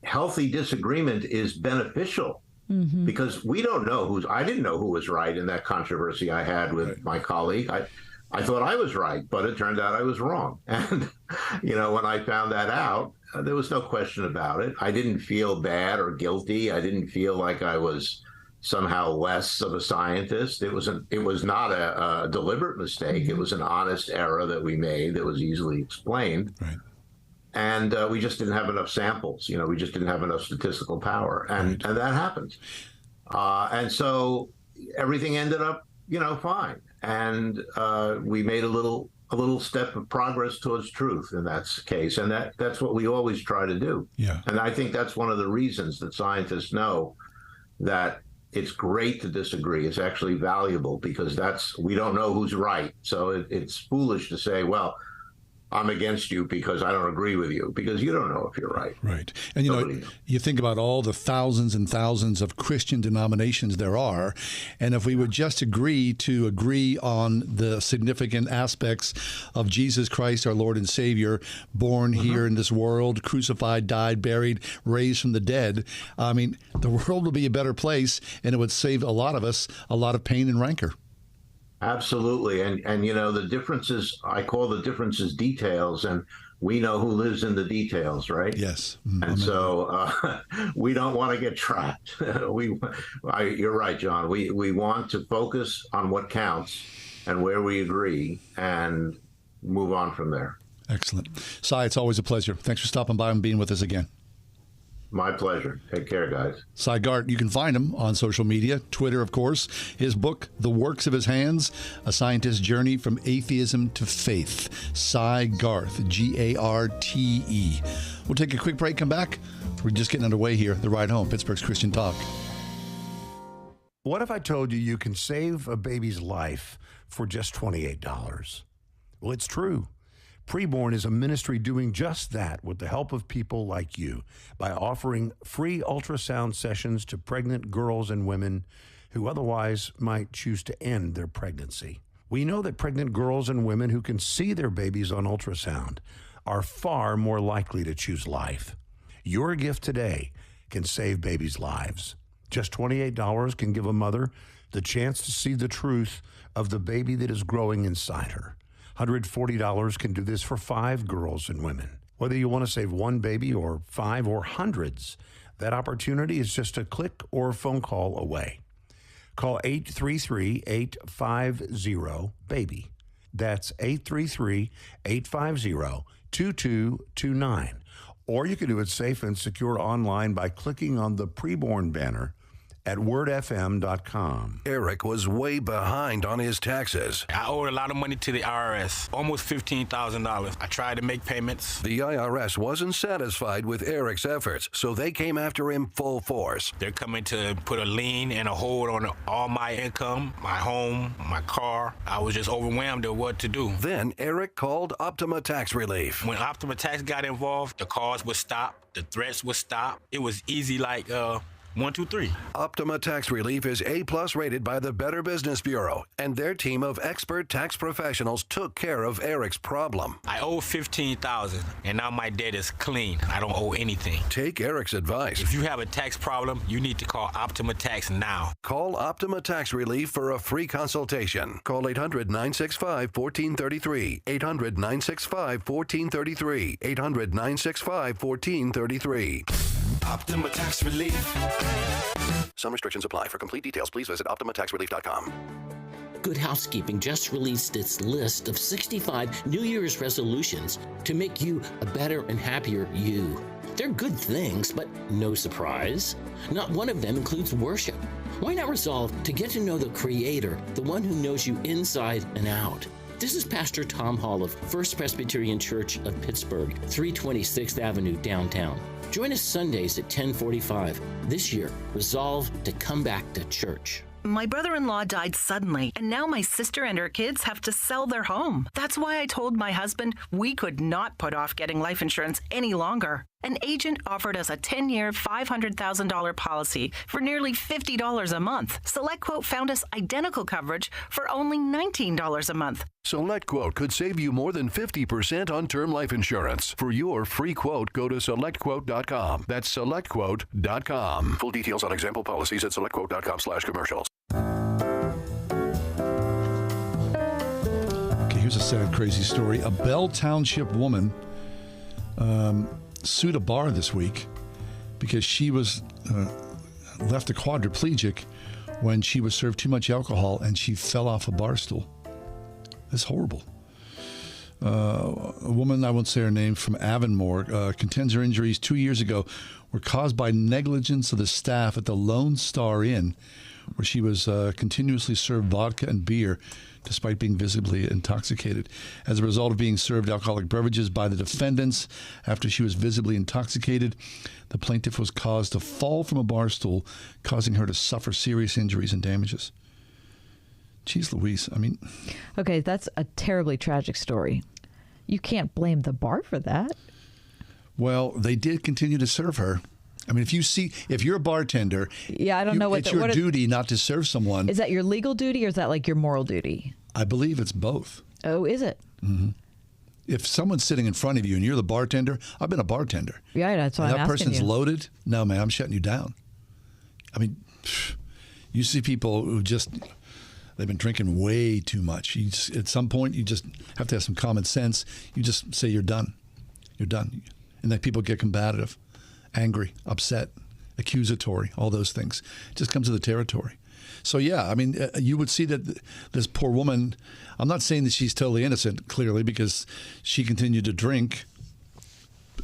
healthy disagreement is beneficial, because we don't know I didn't know who was right in that controversy I had with my colleague. I thought I was right, but it turned out I was wrong. And, you know, when I found that out, there was no question about it. I didn't feel bad or guilty. I didn't feel like I was somehow less of a scientist. It was not a deliberate mistake. It was an honest error that we made that was easily explained. Right. And we just didn't have enough samples. You know, we just didn't have enough statistical power, and that happens. And so everything ended up, you know, fine. And we made a little step of progress towards truth in that case, and that's what we always try to do. Yeah. And I think that's one of the reasons that scientists know that it's great to disagree. It's actually valuable, because we don't know who's right. So it's foolish to say, well, I'm against you because I don't agree with you, because you don't know if you're right. Right. And, you know, you think about all the thousands and thousands of Christian denominations there are, and if we would just agree on the significant aspects of Jesus Christ, our Lord and Savior, born here in this world, crucified, died, buried, raised from the dead, I mean, the world would be a better place, and it would save a lot of us a lot of pain and rancor. Absolutely. And you know, the differences, I call the differences details, and we know who lives in the details, right? Yes. And so we don't want to get trapped. You're right, John. We want to focus on what counts and where we agree and move on from there. Excellent. Sy, it's always a pleasure. Thanks for stopping by and being with us again. My pleasure. Take care, guys. Sy Garte, you can find him on social media, Twitter, of course. His book, The Works of His Hands, A Scientist's Journey from Atheism to Faith. Sy Garte, Garte. We'll take a quick break, come back. We're just getting underway here. The Ride Home, Pittsburgh's Christian Talk. What if I told you can save a baby's life for just $28? Well, it's true. Preborn is a ministry doing just that with the help of people like you by offering free ultrasound sessions to pregnant girls and women who otherwise might choose to end their pregnancy. We know that pregnant girls and women who can see their babies on ultrasound are far more likely to choose life. Your gift today can save babies' lives. Just $28 can give a mother the chance to see the truth of the baby that is growing inside her. $140 can do this for 5 girls and women. Whether you want to save one baby or 5 or hundreds, that opportunity is just a click or a phone call away. Call 833-850-BABY. That's 833-850-2229. Or you can do it safe and secure online by clicking on the Preborn banner at wordfm.com. Eric was way behind on his taxes. I owed a lot of money to the IRS, almost $15,000. I tried to make payments. The IRS wasn't satisfied with Eric's efforts, so they came after him full force. They're coming to put a lien and a hold on all my income, my home, my car. I was just overwhelmed at what to do. Then Eric called Optima Tax Relief. When Optima Tax got involved, the calls would stop, the threats would stop. It was easy like 1, 2, 3. Optima Tax Relief is A+ rated by the Better Business Bureau, and their team of expert tax professionals took care of Eric's problem. I owe $15,000, and now my debt is clean. I don't owe anything. Take Eric's advice. If you have a tax problem, you need to call Optima Tax now. Call Optima Tax Relief for a free consultation. Call 800-965-1433. 800-965-1433. 800-965-1433. Optima Tax Relief. Some restrictions apply. For complete details, please visit OptimaTaxRelief.com. Good Housekeeping just released its list of 65 New Year's resolutions to make you a better and happier you. They're good things, but no surprise. Not one of them includes worship. Why not resolve to get to know the Creator, the one who knows you inside and out? This is Pastor Tom Hall of First Presbyterian Church of Pittsburgh, 326th Avenue, downtown. Join us Sundays at 10:45. This year, resolve to come back to church. My brother-in-law died suddenly, and now my sister and her kids have to sell their home. That's why I told my husband we could not put off getting life insurance any longer. An agent offered us a 10-year, $500,000 policy for nearly $50 a month. SelectQuote found us identical coverage for only $19 a month. SelectQuote could save you more than 50% on term life insurance. For your free quote, go to SelectQuote.com. That's SelectQuote.com. Full details on example policies at SelectQuote.com/commercials. Okay, here's a sad, crazy story. A Bell Township woman sued a bar this week because she was left a quadriplegic when she was served too much alcohol and she fell off a bar stool. That's horrible. A woman, I won't say her name, from Avonmore, contends her injuries 2 years ago were caused by negligence of the staff at the Lone Star Inn, where she was continuously served vodka and beer despite being visibly intoxicated. As a result of being served alcoholic beverages by the defendants after she was visibly intoxicated, the plaintiff was caused to fall from a bar stool, causing her to suffer serious injuries and damages. Jeez Louise, I mean... Okay, that's a terribly tragic story. You can't blame the bar for that. Well, they did continue to serve her. I mean, if you're a bartender, yeah, I don't know it's your duty not to serve someone. Is that your legal duty or is that like your moral duty? I believe it's both. Oh, is it? Mm-hmm. If someone's sitting in front of you and you're the bartender, I've been a bartender. Yeah, that's why I'm asking you. That person's loaded. No, man, I'm shutting you down. I mean, you see people who they've been drinking way too much. At some point, you just have to have some common sense. You just say you're done. You're done. And then people get combative, angry, upset, accusatory, all those things. It just comes to the territory. So, yeah, I mean, you would see that this poor woman, I'm not saying that she's totally innocent, clearly, because she continued to drink.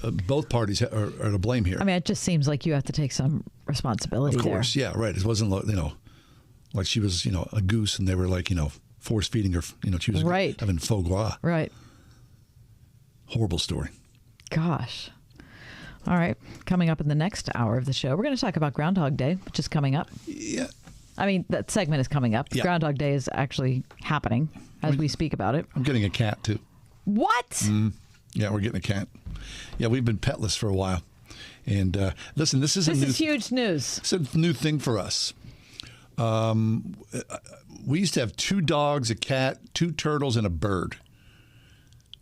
Both parties are to blame here. I mean, it just seems like you have to take some responsibility Of course, there. Yeah, right. It wasn't, like she was, a goose and they were like, force feeding her, she was having foie gras. Right. Horrible story. Gosh. All right. Coming up in the next hour of the show, we're going to talk about Groundhog Day, which is coming up. Yeah. I mean, that segment is coming up. Yeah. Groundhog Day is actually happening as we speak about it. I'm getting a cat, too. What? Yeah, we're getting a cat. Yeah, we've been petless for a while. And listen, this is huge news. It's a new thing for us. We used to have 2 dogs, a cat, 2 turtles, and a bird.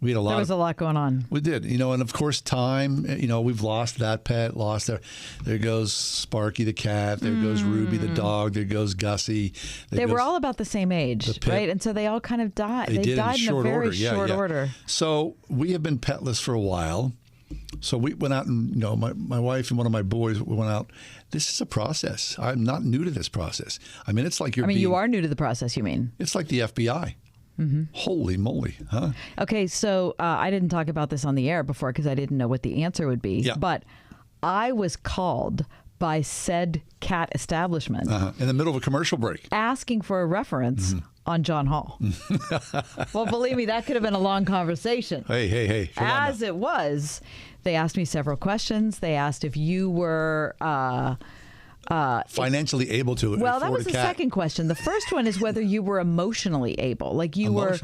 We had a lot. There was a lot going on. We did, and of course, time. We've lost that pet. There goes Sparky the cat. There goes Ruby the dog. There goes Gussie. They were all about the same age, right? And so they all kind of died. They died in a very short order. So we have been petless for a while. So we went out and, my wife and one of my boys went out. This is a process. I'm not new to this process. I mean, it's like you are new to the process, you mean? It's like the FBI. Mm-hmm. Holy moly, huh? Okay, so I didn't talk about this on the air before because I didn't know what the answer would be. Yeah. But I was called by said cat establishment. In the middle of a commercial break. Asking for a reference on John Hall. Well, believe me, that could have been a long conversation. Hey. As it was, they asked me several questions. They asked if you were... financially able to afford a cat. Well, that was the second question. The first one is whether you were emotionally able, like you were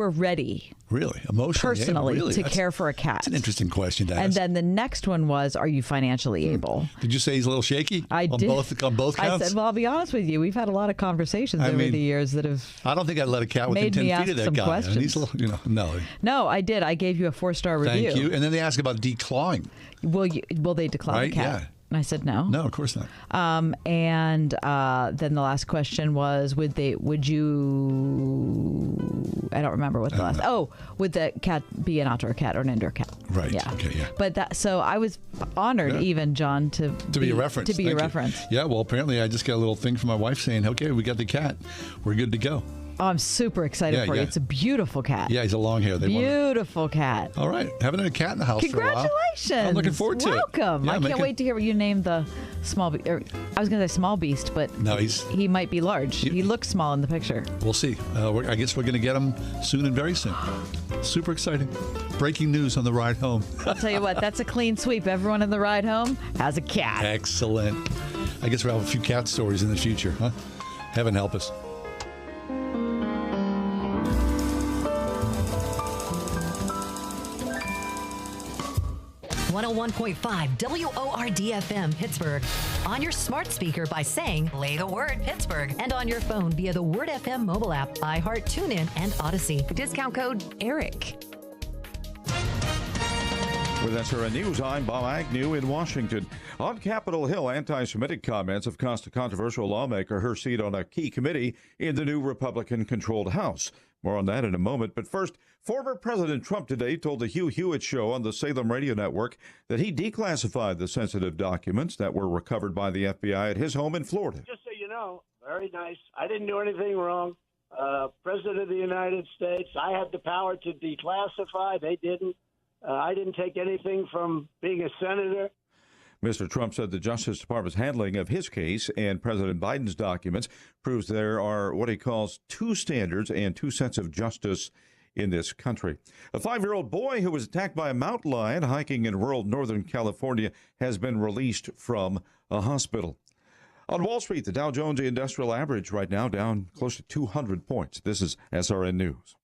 ready. Really, emotionally personally able? Really? To care for a cat. That's an interesting question to ask. And then the next one was, are you financially able? Did you say he's a little shaky? I did. On both counts? I said, well, I'll be honest with you. We've had a lot of conversations over the years that have. I don't think I'd let a cat within 10 feet of that guy. Questions. He's a little, no. No, I did. I gave you a 4-star review. Thank you. And then they ask about declawing. Will they declaw the cat? Yeah. And I said no. No, of course not. And then the last question was, would you? I don't remember what the last. Oh, would the cat be an outdoor cat or an indoor cat? Right. Yeah. Okay. Yeah. But so I was honored, even John, to be a reference. To be a reference. Yeah. Well, apparently I just got a little thing from my wife saying, "Okay, we got the cat. We're good to go." Oh, I'm super excited for you. It's a beautiful cat. Yeah, he's a long hair. Beautiful cat. All right. Haven't had a cat in the house for a while. Congratulations. I'm looking forward to it. Welcome. I can't wait to hear what you name the small beast. I was going to say small beast, but no, he might be large. He looks small in the picture. We'll see. I guess we're going to get him soon and very soon. Super exciting. Breaking news on the ride home. I'll tell you what, that's a clean sweep. Everyone in the ride home has a cat. Excellent. I guess we'll have a few cat stories in the future, huh? Heaven help us. 101.5 WORD-FM Pittsburgh. On your smart speaker by saying, play the word Pittsburgh. And on your phone via the Word FM mobile app, iHeart, TuneIn, and Odyssey. Discount code ERIC. With SRN News, I'm Bob Agnew in Washington. On Capitol Hill, anti-Semitic comments have cost a controversial lawmaker her seat on a key committee in the new Republican-controlled House. More on that in a moment. But first, former President Trump today told the Hugh Hewitt Show on the Salem Radio Network that he declassified the sensitive documents that were recovered by the FBI at his home in Florida. Just so you know, very nice. I didn't do anything wrong. President of the United States, I had the power to declassify. They didn't. I didn't take anything from being a senator. Mr. Trump said the Justice Department's handling of his case and President Biden's documents proves there are what he calls two standards and two sets of justice in this country. A 5-year-old boy who was attacked by a mountain lion hiking in rural Northern California has been released from a hospital. On Wall Street, the Dow Jones Industrial Average right now down close to 200 points. This is SRN News.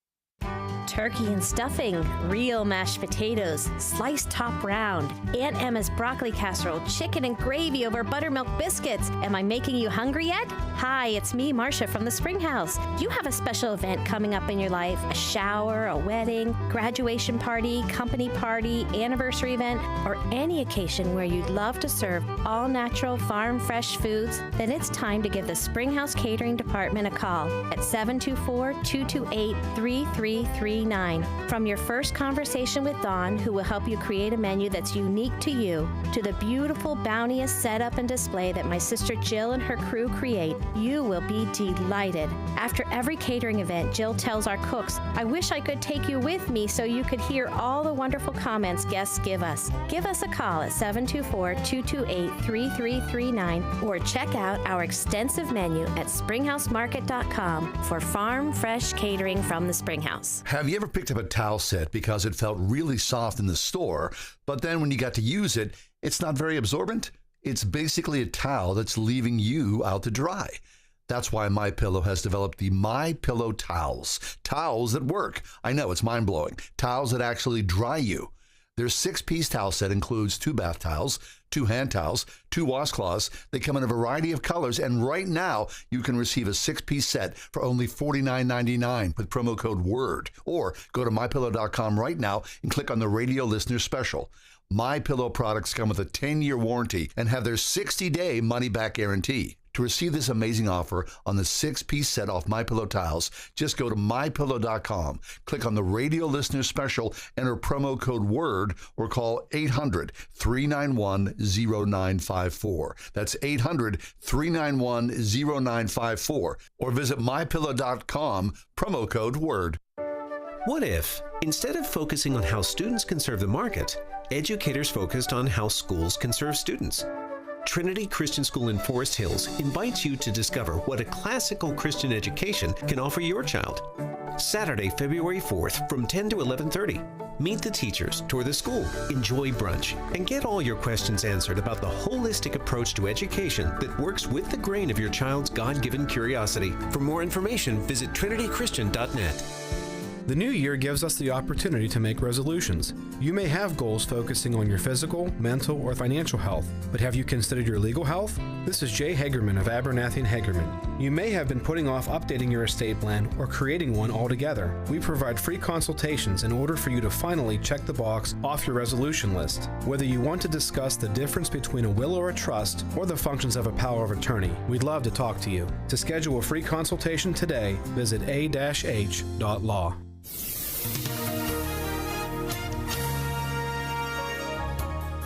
Turkey and stuffing, real mashed potatoes, sliced top round, Aunt Emma's broccoli casserole, chicken and gravy over buttermilk biscuits. Am I making you hungry yet? Hi, it's me, Marcia from the Spring House. You have a special event coming up in your life, a shower, a wedding, graduation party, company party, anniversary event, or any occasion where you'd love to serve all natural, farm fresh foods, then it's time to give the Spring House Catering Department a call at 724-228-3339. From your first conversation with Dawn, who will help you create a menu that's unique to you, to the beautiful, bounteous setup and display that my sister Jill and her crew create, you will be delighted. After every catering event, Jill tells our cooks, I wish I could take you with me so you could hear all the wonderful comments guests give us. Give us a call at 724-228-3339 or check out our extensive menu at springhousemarket.com for farm fresh catering from the Springhouse. Have you ever picked up a towel set because it felt really soft in the store, but then when you got to use it, it's not very absorbent? It's basically a towel that's leaving you out to dry. That's why MyPillow has developed the MyPillow towels. Towels that work. I know, it's mind-blowing. Towels that actually dry you. Their 6-piece towel set includes 2 bath towels, 2 hand towels, 2 washcloths. They come in a variety of colors, and right now you can receive a 6-piece set for only $49.99 with promo code WORD. Or go to MyPillow.com right now and click on the radio listener special. MyPillow products come with a 10-year warranty and have their 60-day money-back guarantee. To receive this amazing offer on the 6-piece set off MyPillow towels, just go to MyPillow.com, click on the radio listener special, enter promo code WORD, or call 800-391-0954. That's 800-391-0954. Or visit MyPillow.com, promo code WORD. What if, instead of focusing on how students can serve the market, educators focused on how schools can serve students? Trinity Christian School in Forest Hills invites you to discover what a classical Christian education can offer your child. Saturday, February 4th from 10 to 11:30. Meet the teachers, tour the school, enjoy brunch, and get all your questions answered about the holistic approach to education that works with the grain of your child's God-given curiosity. For more information, visit trinitychristian.net. The new year gives us the opportunity to make resolutions. You may have goals focusing on your physical, mental, or financial health, but have you considered your legal health? This is Jay Hagerman of Abernathy & Hagerman. You may have been putting off updating your estate plan or creating one altogether. We provide free consultations in order for you to finally check the box off your resolution list. Whether you want to discuss the difference between a will or a trust, or the functions of a power of attorney, we'd love to talk to you. To schedule a free consultation today, visit a-h.law.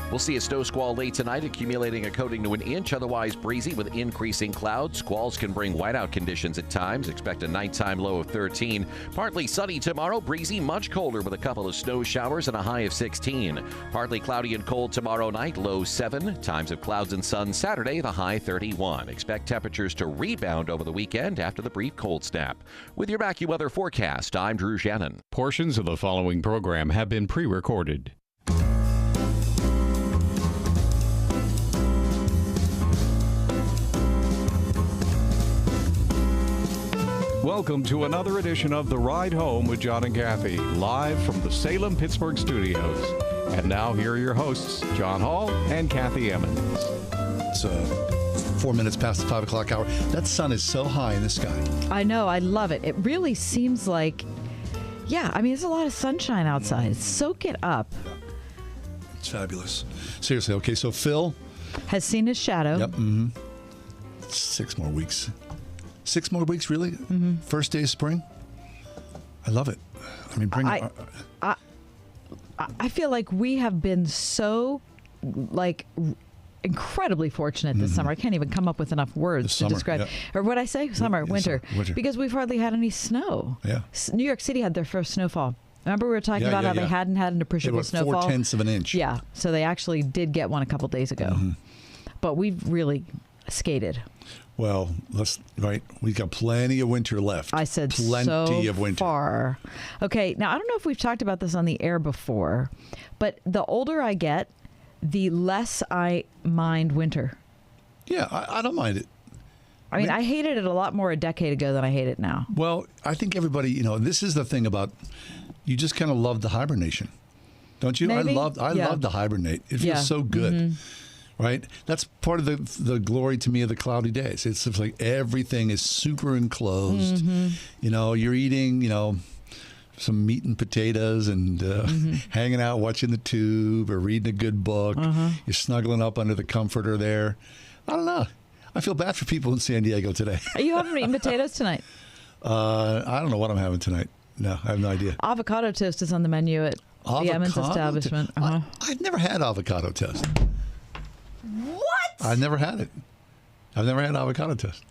We'll see a snow squall late tonight, accumulating a coating to an inch. Otherwise breezy with increasing clouds. Squalls can bring whiteout conditions at times. Expect a nighttime low of 13. Partly sunny tomorrow. Breezy, much colder with a couple of snow showers and a high of 16. Partly cloudy and cold tomorrow night. Low 7. Times of clouds and sun Saturday. The high 31. Expect temperatures to rebound over the weekend after the brief cold snap. With your AccuWeather forecast, I'm Drew Shannon. Portions of the following program have been pre-recorded. Welcome to another edition of The Ride Home with John and Kathy, live from the Salem-Pittsburgh studios. And now here are your hosts, John Hall and Kathy Emmons. It's 4 minutes past the 5 o'clock hour. That sun is so high in the sky. I know. I love it. It really seems like, there's a lot of sunshine outside. Soak it up. It's fabulous. Seriously. Okay, so Phil has seen his shadow. Yep. 6 more weeks. 6 more weeks, really? First day of spring? I love it. I mean, bring it. I feel like we have been so, incredibly fortunate this summer. I can't even come up with enough words to describe. Or what I say? Summer, winter. Because we've hardly had any snow. Yeah. New York City had their first snowfall. Remember we were talking about how they hadn't had an appreciable snowfall? 4/10 of an inch. Yeah. So they actually did get one a couple days ago. But we've really skated. Well, we've got plenty of winter left. I said plenty of winter. Far. Okay, now I don't know if we've talked about this on the air before, but the older I get, the less I mind winter. Yeah, I don't mind it. I mean, I hated it a lot more a decade ago than I hate it now. Well, I think everybody, this is the thing about, you just kind of love the hibernation, don't you? Maybe? I love to hibernate. It feels so good. Right? That's part of the glory to me of the cloudy days. It's just like everything is super enclosed. You're eating, some meat and potatoes and hanging out watching the tube or reading a good book. You're snuggling up under the comforter there. I don't know. I feel bad for people in San Diego today. Are you having eaten potatoes tonight? I don't know what I'm having tonight. No, I have no idea. Avocado toast is on the menu at the Emmons establishment. I've never had avocado toast. What? I've never had it. I've never had avocado toast.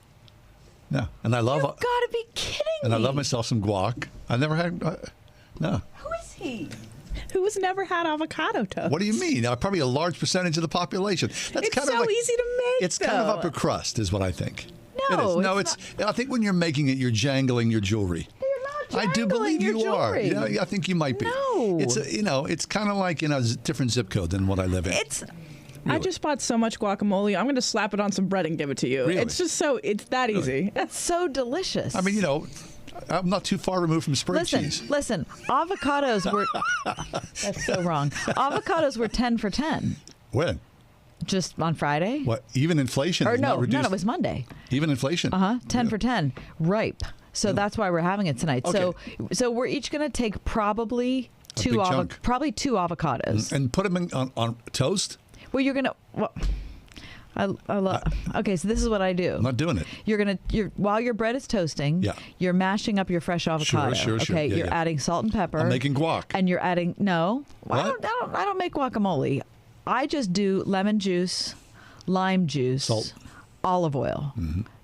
No, and I love. You've got to be kidding me! And I love myself some guac. I've never had. No. Who is he? Who has never had avocado toast? What do you mean? Probably a large percentage of the population. That's it's kind so of easy to make. It's kind of upper crust, is what I think. No, it is. No, I think when you're making it, you're jangling your jewelry. I do believe you are. I think you might be. No. It's kind of like in a different zip code than what I live in. Really? I just bought so much guacamole. I'm going to slap it on some bread and give it to you. Really? It's just it's that easy. That's so delicious. I mean, I'm not too far removed from spring cheese. Listen, avocados were... That's so wrong. Avocados were 10 for 10. When? Just on Friday. What? Even inflation is not reduced? No, it was Monday. Even inflation? 10 for 10. Ripe. So that's why we're having it tonight. Okay. So we're each going to take probably two avocados. And put them on toast? Well, you're gonna. Well, I love. Okay, so this is what I do. I'm not doing it. You're while your bread is toasting. Yeah. You're mashing up your fresh avocado. Sure. Okay. Yeah, you're adding salt and pepper. I'm making guac. And you're adding no. What? I don't make guacamole. I just do lemon juice, lime juice, salt, olive oil,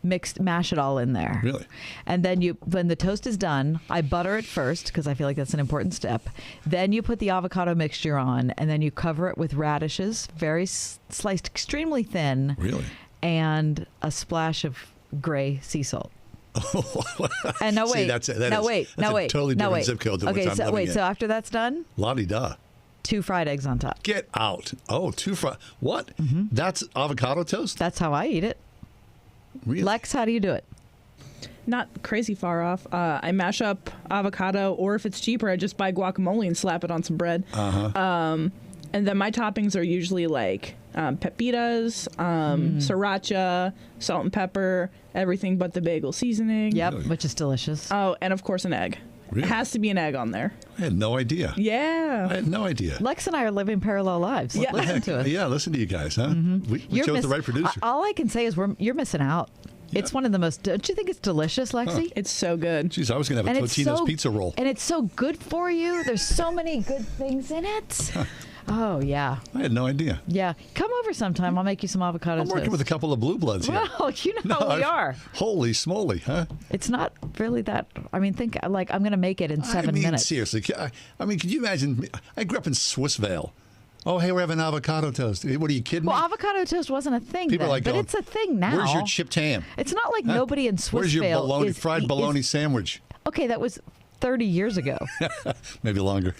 mash it all in there. Really? And then when the toast is done, I butter it first because I feel like that's an important step. Then you put the avocado mixture on, and then you cover it with radishes, very sliced extremely thin. Really? And a splash of gray sea salt. And no, wait. That's a totally different zip code than what I'm living in. So after that's done, la-di-da. 2 fried eggs on top. Get out. Oh, 2 fried. What? That's avocado toast? That's how I eat it. Really? Lex, how do you do it? Not crazy far off. I mash up avocado, or if it's cheaper, I just buy guacamole and slap it on some bread. And then my toppings are usually like pepitas, sriracha, salt and pepper, everything but the bagel seasoning. Yep, which is delicious. Oh, and of course an egg. Really? It has to be an egg on there. I had no idea. Yeah. I had no idea. Lex and I are living parallel lives. Yeah. Listen to us. Yeah, listen to you guys, huh? We chose the right producer. All I can say is you're missing out. Yeah. It's one of the most. Don't you think it's delicious, Lexi? It's so good. Jeez, I was going to have a Totino's pizza roll. And it's so good for you. There's so many good things in it. Oh, yeah. I had no idea. Yeah. Come over sometime. I'll make you some avocado toast. I'm working with a couple of blue bloods here. Well, you know how we are. Holy smoly, huh? It's not really that. I mean, think like I'm going to make it in 7 minutes. Seriously. I mean, could you imagine? I grew up in Swissvale. Oh, hey, we're having avocado toast. What are you kidding me? Well, avocado toast wasn't a thing People then, are like but going, it's a thing now. Where's your chipped ham? It's not like nobody in Swissvale Where's your fried bologna sandwich? Okay, that was 30 years ago. Maybe longer.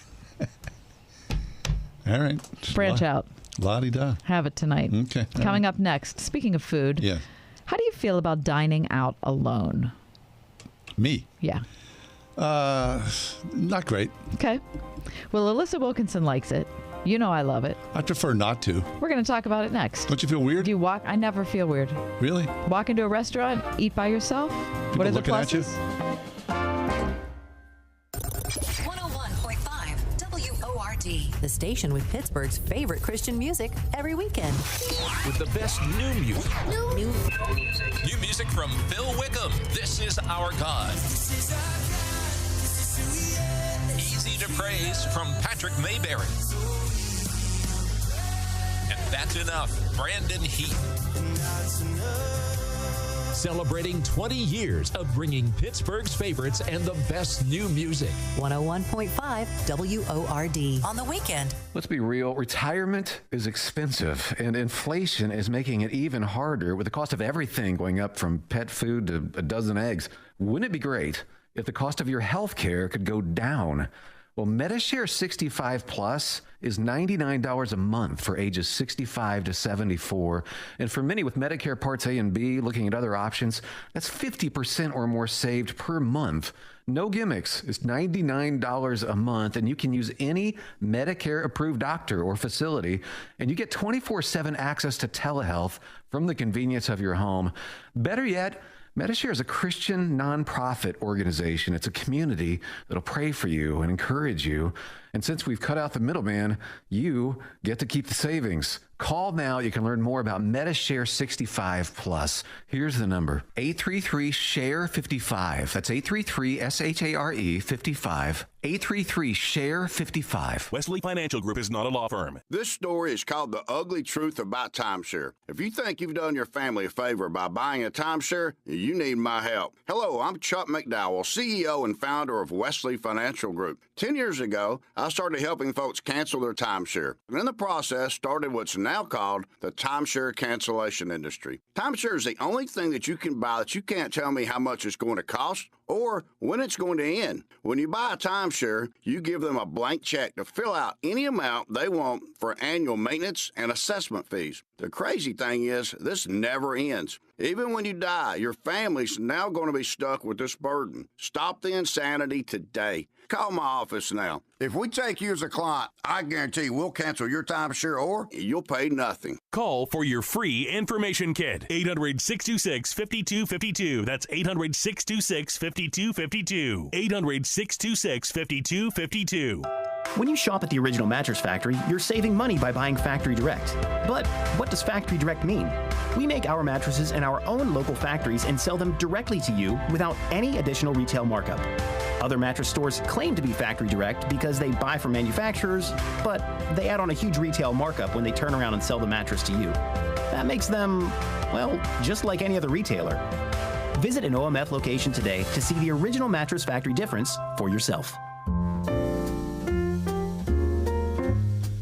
All right. Branch out. La-di-da. Have it tonight. Okay. Coming up next, speaking of food, how do you feel about dining out alone? Me? Yeah. Not great. Okay. Well, Alissa Wilkinson likes it. You know I love it. I prefer not to. We're going to talk about it next. Don't you feel weird? Do you walk? I never feel weird. Really? Walk into a restaurant, eat by yourself? People what are the looking pluses? at you? 101.5 WORD. The station with Pittsburgh's favorite Christian music every weekend. With the best new music. New music from Phil Wickham. This is Our God. Easy to Praise from Patrick Mayberry. And That's Enough, Brandon Heath. Celebrating 20 years of bringing Pittsburgh's favorites and the best new music. 101.5 WORD. On the weekend. Let's be real. Retirement is expensive, and inflation is making it even harder with the cost of everything going up from pet food to a dozen eggs. Wouldn't it be great if the cost of your health care could go down? Well, Medishare 65 Plus is $99 a month for ages 65 to 74. And for many with Medicare Parts A and B, looking at other options, that's 50% or more saved per month. No gimmicks. It's $99 a month, and you can use any Medicare-approved doctor or facility, and you get 24/7 access to telehealth from the convenience of your home. Better yet, Medishare is a Christian nonprofit organization. It's a community that'll pray for you and encourage you. And since we've cut out the middleman, you get to keep the savings. Call now. You can learn more about Medishare 65 Plus. Here's the number: 833-SHARE-55. That's 833-SHARE-55. 833-SHARE-55. Wesley Financial Group is not a law firm. This story is called The Ugly Truth About Timeshare. If you think you've done your family a favor by buying a timeshare, you need my help. Hello, I'm Chuck McDowell, CEO and founder of Wesley Financial Group. 10 years ago, I started helping folks cancel their timeshare. And in the process, started what's now called the timeshare cancellation industry. Timeshare is the only thing that you can buy that you can't tell me how much it's going to cost or when it's going to end. When you buy a timeshare, you give them a blank check to fill out any amount they want for annual maintenance and assessment fees. The crazy thing is, this never ends. Even when you die, your family's now going to be stuck with this burden. Stop the insanity today. Call my office now. If we take you as a client, I guarantee we'll cancel your timeshare or you'll pay nothing. Call for your free information kit. 800-626-5252. That's 800-626-5252. 800-626-5252. When you shop at the Original Mattress Factory, you're saving money by buying Factory Direct. But what does Factory Direct mean? We make our mattresses in our own local factories and sell them directly to you without any additional retail markup. Other mattress stores claim to be factory direct because they buy from manufacturers, but they add on a huge retail markup when they turn around and sell the mattress to you. That makes them, well, just like any other retailer. Visit an OMF location today to see the original Mattress Factory difference for yourself.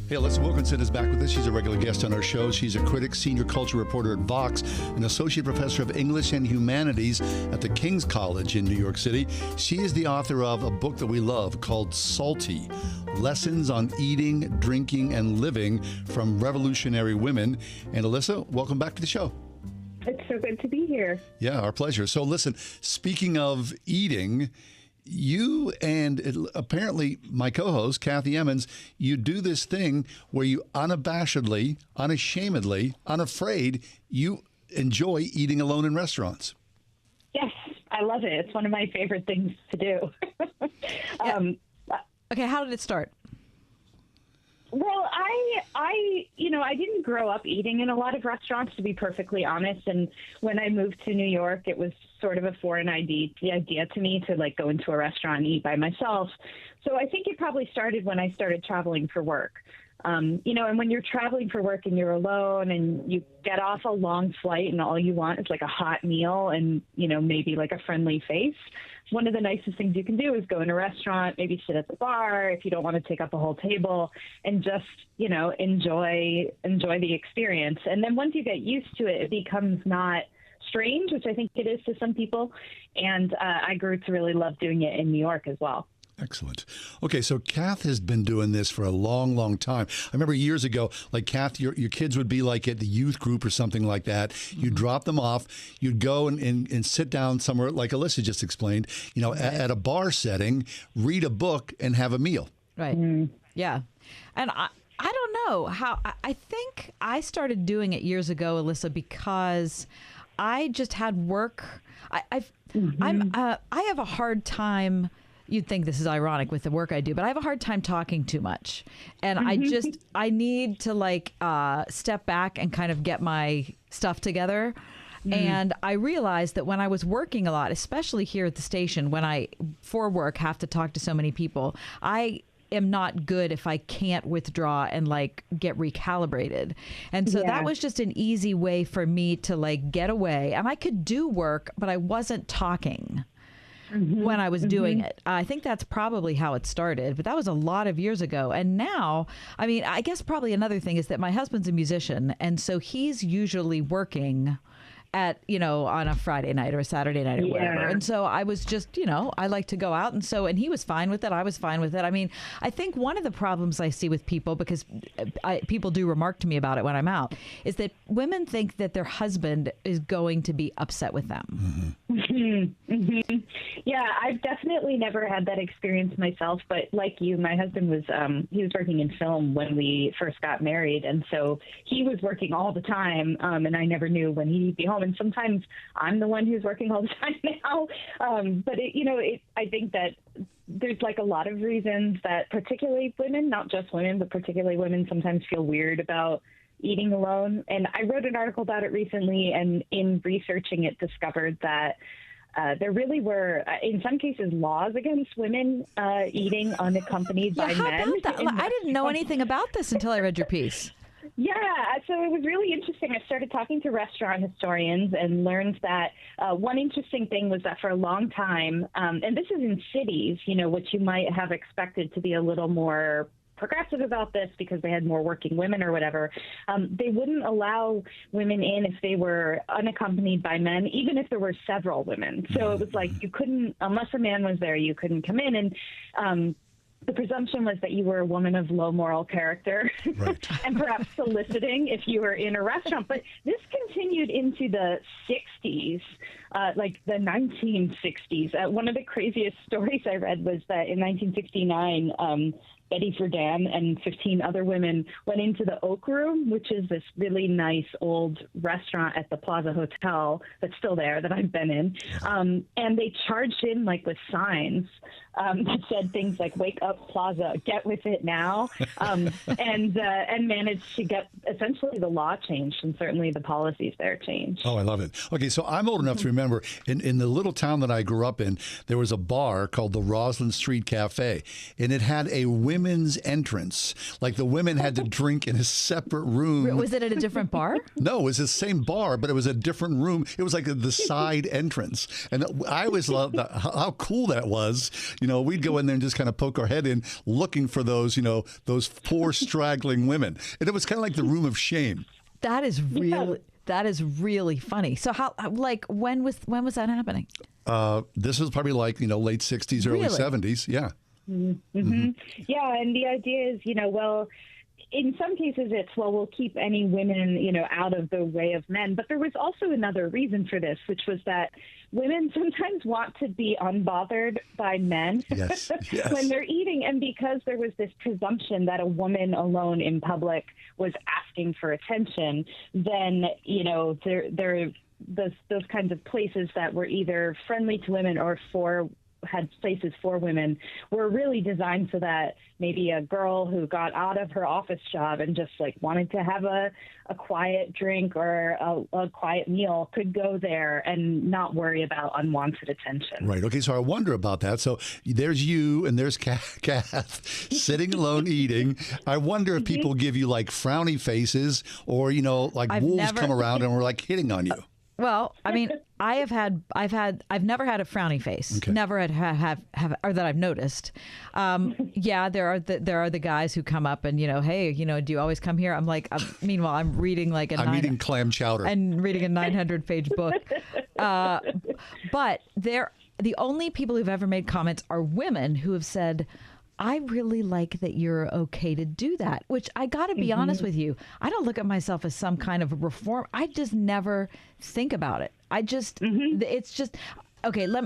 Hey, Alissa Wilkinson is back with us. She's a regular guest on our show. She's a critic, senior culture reporter at Vox, an associate professor of English and Humanities at the King's College in New York City. She is the author of a book that we love called Salty, Lessons on Eating, Drinking, and Living from Revolutionary Women. And Alissa, welcome back to the show. It's so good to be here. Yeah, our pleasure. So listen, speaking of eating, you and apparently my co-host, Kathy Emmons, you do this thing where you unabashedly, unashamedly, unafraid, you enjoy eating alone in restaurants. Yes, I love it. It's one of my favorite things to do. Okay, how did it start? Well, I didn't grow up eating in a lot of restaurants, to be perfectly honest. And when I moved to New York, it was sort of a foreign idea to me to like go into a restaurant and eat by myself. So I think it probably started when I started traveling for work. And when you're traveling for work and you're alone and you get off a long flight and all you want is like a hot meal and, maybe like a friendly face, one of the nicest things you can do is go in a restaurant, maybe sit at the bar if you don't want to take up a whole table and just, enjoy the experience. And then once you get used to it, it becomes not strange, which I think it is to some people. And I grew to really love doing it in New York as well. Excellent. Okay, so Kath has been doing this for a long, long time. I remember years ago, like Kath, your kids would be like at the youth group or something like that. You'd drop them off. You'd go and sit down somewhere, like Alissa just explained, at a bar setting, read a book, and have a meal. Right. Mm-hmm. Yeah. And I don't know how. I think I started doing it years ago, Alissa, because I just had work. I have a hard time. You'd think this is ironic with the work I do, but I have a hard time talking too much. And I need to step back and kind of get my stuff together. And I realized that when I was working a lot, especially here at the station, when I, for work, have to talk to so many people, I am not good if I can't withdraw and get recalibrated. And so that was just an easy way for me to get away. And I could do work, but I wasn't talking. When I was doing it. I think that's probably how it started, but that was a lot of years ago. And now, I guess probably another thing is that my husband's a musician, and so he's usually working at, on a Friday night or a Saturday night or whatever. And so I was just, I like to go out. And he was fine with it. I was fine with it. I think one of the problems I see with people, because people do remark to me about it when I'm out, is that women think that their husband is going to be upset with them. Yeah, I've definitely never had that experience myself. But like you, my husband was, he was working in film when we first got married. And so he was working all the time. And I never knew when he'd be home. And sometimes I'm the one who's working all the time now. But I think that there's a lot of reasons that particularly women, not just women, but particularly women sometimes feel weird about eating alone. And I wrote an article about it recently, and in researching it, discovered that there really were, in some cases, laws against women eating unaccompanied by men. I didn't know anything about this until I read your piece. Yeah, so it was really interesting. I started talking to restaurant historians and learned that one interesting thing was that for a long time, and this is in cities, which you might have expected to be a little more progressive about this because they had more working women or whatever, they wouldn't allow women in if they were unaccompanied by men, even if there were several women. So it was you couldn't, unless a man was there, you couldn't come in. And the presumption was that you were a woman of low moral character and perhaps soliciting if you were in a restaurant. But this continued into the 60s, the 1960s. One of the craziest stories I read was that in 1969, Betty Friedan and 15 other women went into the Oak Room, which is this really nice old restaurant at the Plaza Hotel that's still there that I've been in. And they charged in like with signs that said things like "Wake up, Plaza, get with it now," and managed to get essentially the law changed and certainly the policies there changed. Oh, I love it. Okay, so I'm old enough to remember in the little town that I grew up in, there was a bar called the Roslyn Street Cafe, and it had a women's entrance. Like the women had to drink in a separate room. Was it at a different bar? No, it was the same bar, but it was a different room. It was like the side entrance. And I always loved how cool that was. You know, we'd go in there and just kind of poke our head in looking for those, those poor straggling women. And it was kind of like the room of shame. That is really... That is really funny. So when was that happening? This was probably like, late 60s, early 70s. Yeah. Mm-hmm. Yeah. And the idea is, well, in some cases it's, we'll keep any women, out of the way of men. But there was also another reason for this, which was that women sometimes want to be unbothered by men when they're eating. And because there was this presumption that a woman alone in public was asking for attention, then, there those kinds of places that were either friendly to women or had places for women were really designed so that maybe a girl who got out of her office job and just wanted to have a quiet drink or a quiet meal could go there and not worry about unwanted attention. Right. Okay. So I wonder about that. So there's you and there's Kath sitting alone eating. I wonder if people give you frowny faces or, wolves come around and we're hitting on you. Well, I mean, I've never had a frowny face. Okay. Never have or that I've noticed. Yeah, there are the guys who come up and hey, do you always come here? I'm like, meanwhile, I'm reading I'm eating clam chowder and reading a 900-page book. But the only people who've ever made comments are women who have said, I really like that you're okay to do that, which I got to be honest with you. I don't look at myself as some kind of reform. I just never think about it. I just, it's just, okay, let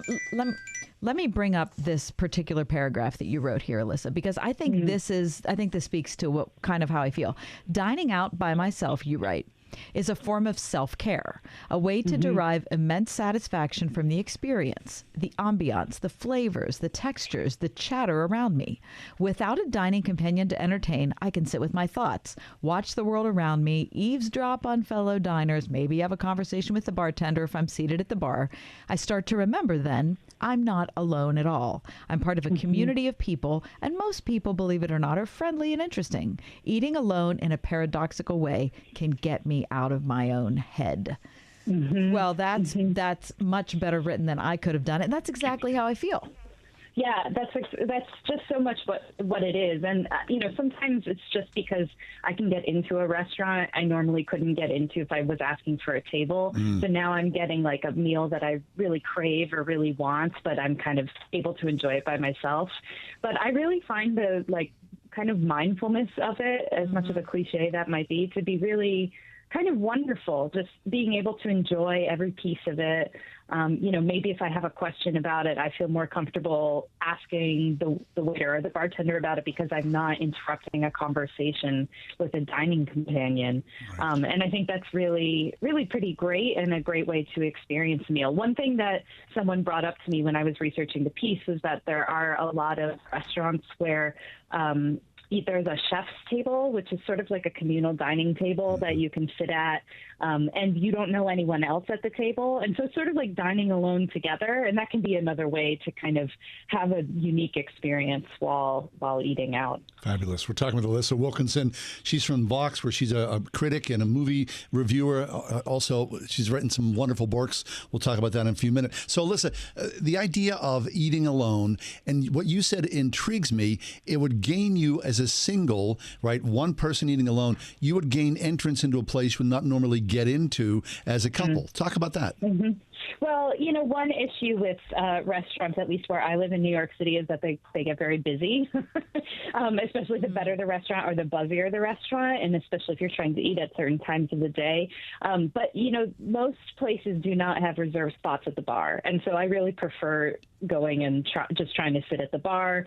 me bring up this particular paragraph that you wrote here, Alissa, because I think this speaks to what kind of how I feel. Dining out by myself, you write, is a form of self-care, a way to derive immense satisfaction from the experience, the ambiance, the flavors, the textures, the chatter around me. Without a dining companion to entertain, I can sit with my thoughts, watch the world around me, eavesdrop on fellow diners, maybe have a conversation with the bartender if I'm seated at the bar. I start to remember then, I'm not alone at all. I'm part of a community of people, and most people, believe it or not, are friendly and interesting. Eating alone in a paradoxical way can get me out of my own head. Well, that's much better written than I could have done it. And that's exactly how I feel. Yeah, that's just so much what it is. And, sometimes it's just because I can get into a restaurant I normally couldn't get into if I was asking for a table. So now I'm getting a meal that I really crave or really want, but I'm kind of able to enjoy it by myself. But I really find the kind of mindfulness of it, as much of a cliche that might be, to be really kind of wonderful, just being able to enjoy every piece of it. Maybe if I have a question about it, I feel more comfortable asking the waiter or the bartender about it because I'm not interrupting a conversation with a dining companion. Right. And I think that's really, really pretty great and a great way to experience a meal. One thing that someone brought up to me when I was researching the piece was that there are a lot of restaurants where there's a chef's table, which is sort of like a communal dining table that you can sit at, and you don't know anyone else at the table. And so it's sort of like dining alone together, and that can be another way to kind of have a unique experience while eating out. Fabulous. We're talking with Alissa Wilkinson. She's from Vox, where she's a critic and a movie reviewer. Also, she's written some wonderful books. We'll talk about that in a few minutes. So, Alissa, the idea of eating alone, and what you said intrigues me. It would gain you as a single, right, one person eating alone, you would gain entrance into a place you would not normally get into as a couple. Talk about that. Well, one issue with restaurants, at least where I live in New York City, is that they get very busy, especially the better the restaurant or the buzzier the restaurant, and especially if you're trying to eat at certain times of the day. But, most places do not have reserved spots at the bar. And so I really prefer going and just trying to sit at the bar.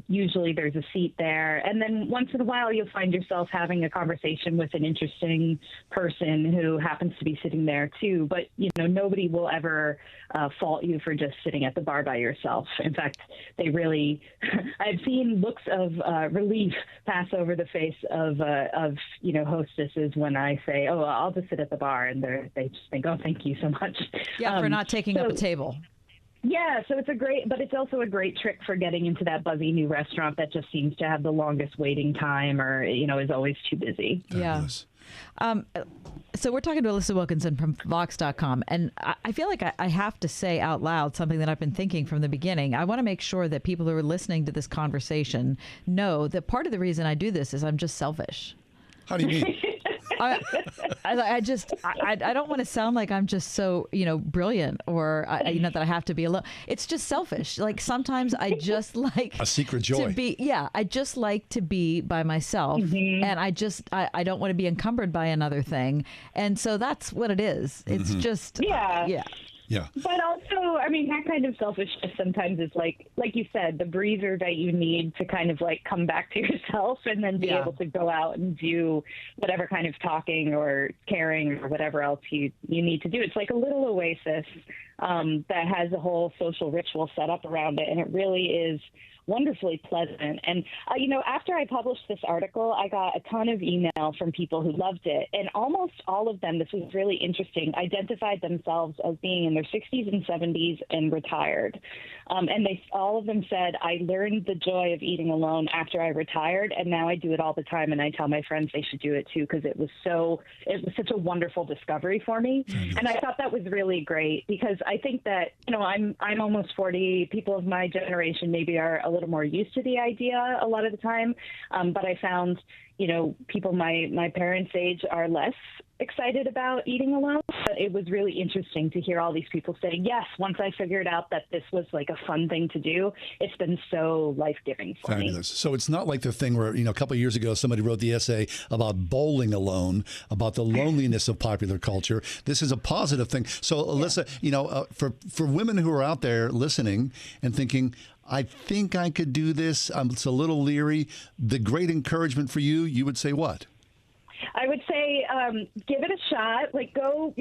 Usually there's a seat there. And then once in a while, you'll find yourself having a conversation with an interesting person who happens to be sitting there too. But, nobody will ever fault you for just sitting at the bar by yourself. In fact, they really, I've seen looks of relief pass over the face of hostesses when I say, oh, I'll just sit at the bar. And they just think, oh, thank you so much. Yeah, for not taking up a table. Yeah, so it's also a great trick for getting into that buzzy new restaurant that just seems to have the longest waiting time or, is always too busy. Yeah. So we're talking to Alissa Wilkinson from Vox.com, and I feel like I have to say out loud something that I've been thinking from the beginning. I want to make sure that people who are listening to this conversation know that part of the reason I do this is I'm just selfish. How do you mean? I don't want to sound like I'm just so, brilliant or, that I have to be alone. It's just selfish. Like sometimes I just like a secret joy. I just like to be by myself and I don't want to be encumbered by another thing. And so that's what it is. It's just, yeah. But also, that kind of selfishness sometimes is like you said, the breather that you need to kind of like come back to yourself and then be able to go out and do whatever kind of talking or caring or whatever else you need to do. It's like a little oasis that has a whole social ritual set up around it. And it really is wonderfully pleasant. And, after I published this article, I got a ton of email from people who loved it. And almost all of them, this was really interesting, identified themselves as being in their 60s and 70s and retired. And all of them said, I learned the joy of eating alone after I retired, and now I do it all the time. And I tell my friends they should do it too, because it was such a wonderful discovery for me. And I thought that was really great, because I think that, I'm almost 40. People of my generation maybe are a little more used to the idea a lot of the time. But I found, people my parents' age are less excited about eating alone. But it was really interesting to hear all these people say, yes, once I figured out that this was like a fun thing to do, it's been so life-giving for me. So it's not like the thing where, a couple of years ago, somebody wrote the essay about bowling alone, about the loneliness of popular culture. This is a positive thing. So, Alissa, for women who are out there listening and thinking, I think I could do this, it's a little leery, the great encouragement for you would say what? I would say give it a shot. Like go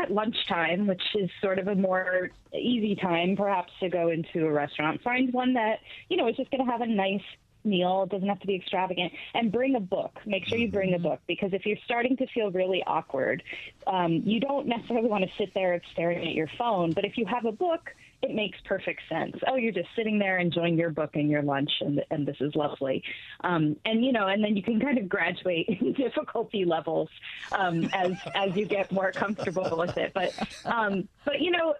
at lunchtime, which is sort of a more easy time perhaps to go into a restaurant. Find one that, is just going to have a nice meal. It doesn't have to be extravagant. And bring a book. Make sure you bring a book, because if you're starting to feel really awkward, you don't necessarily want to sit there staring at your phone. But if you have a book, it makes perfect sense. Oh, you're just sitting there enjoying your book and your lunch, and this is lovely. And then you can kind of graduate in difficulty levels as you get more comfortable with it. But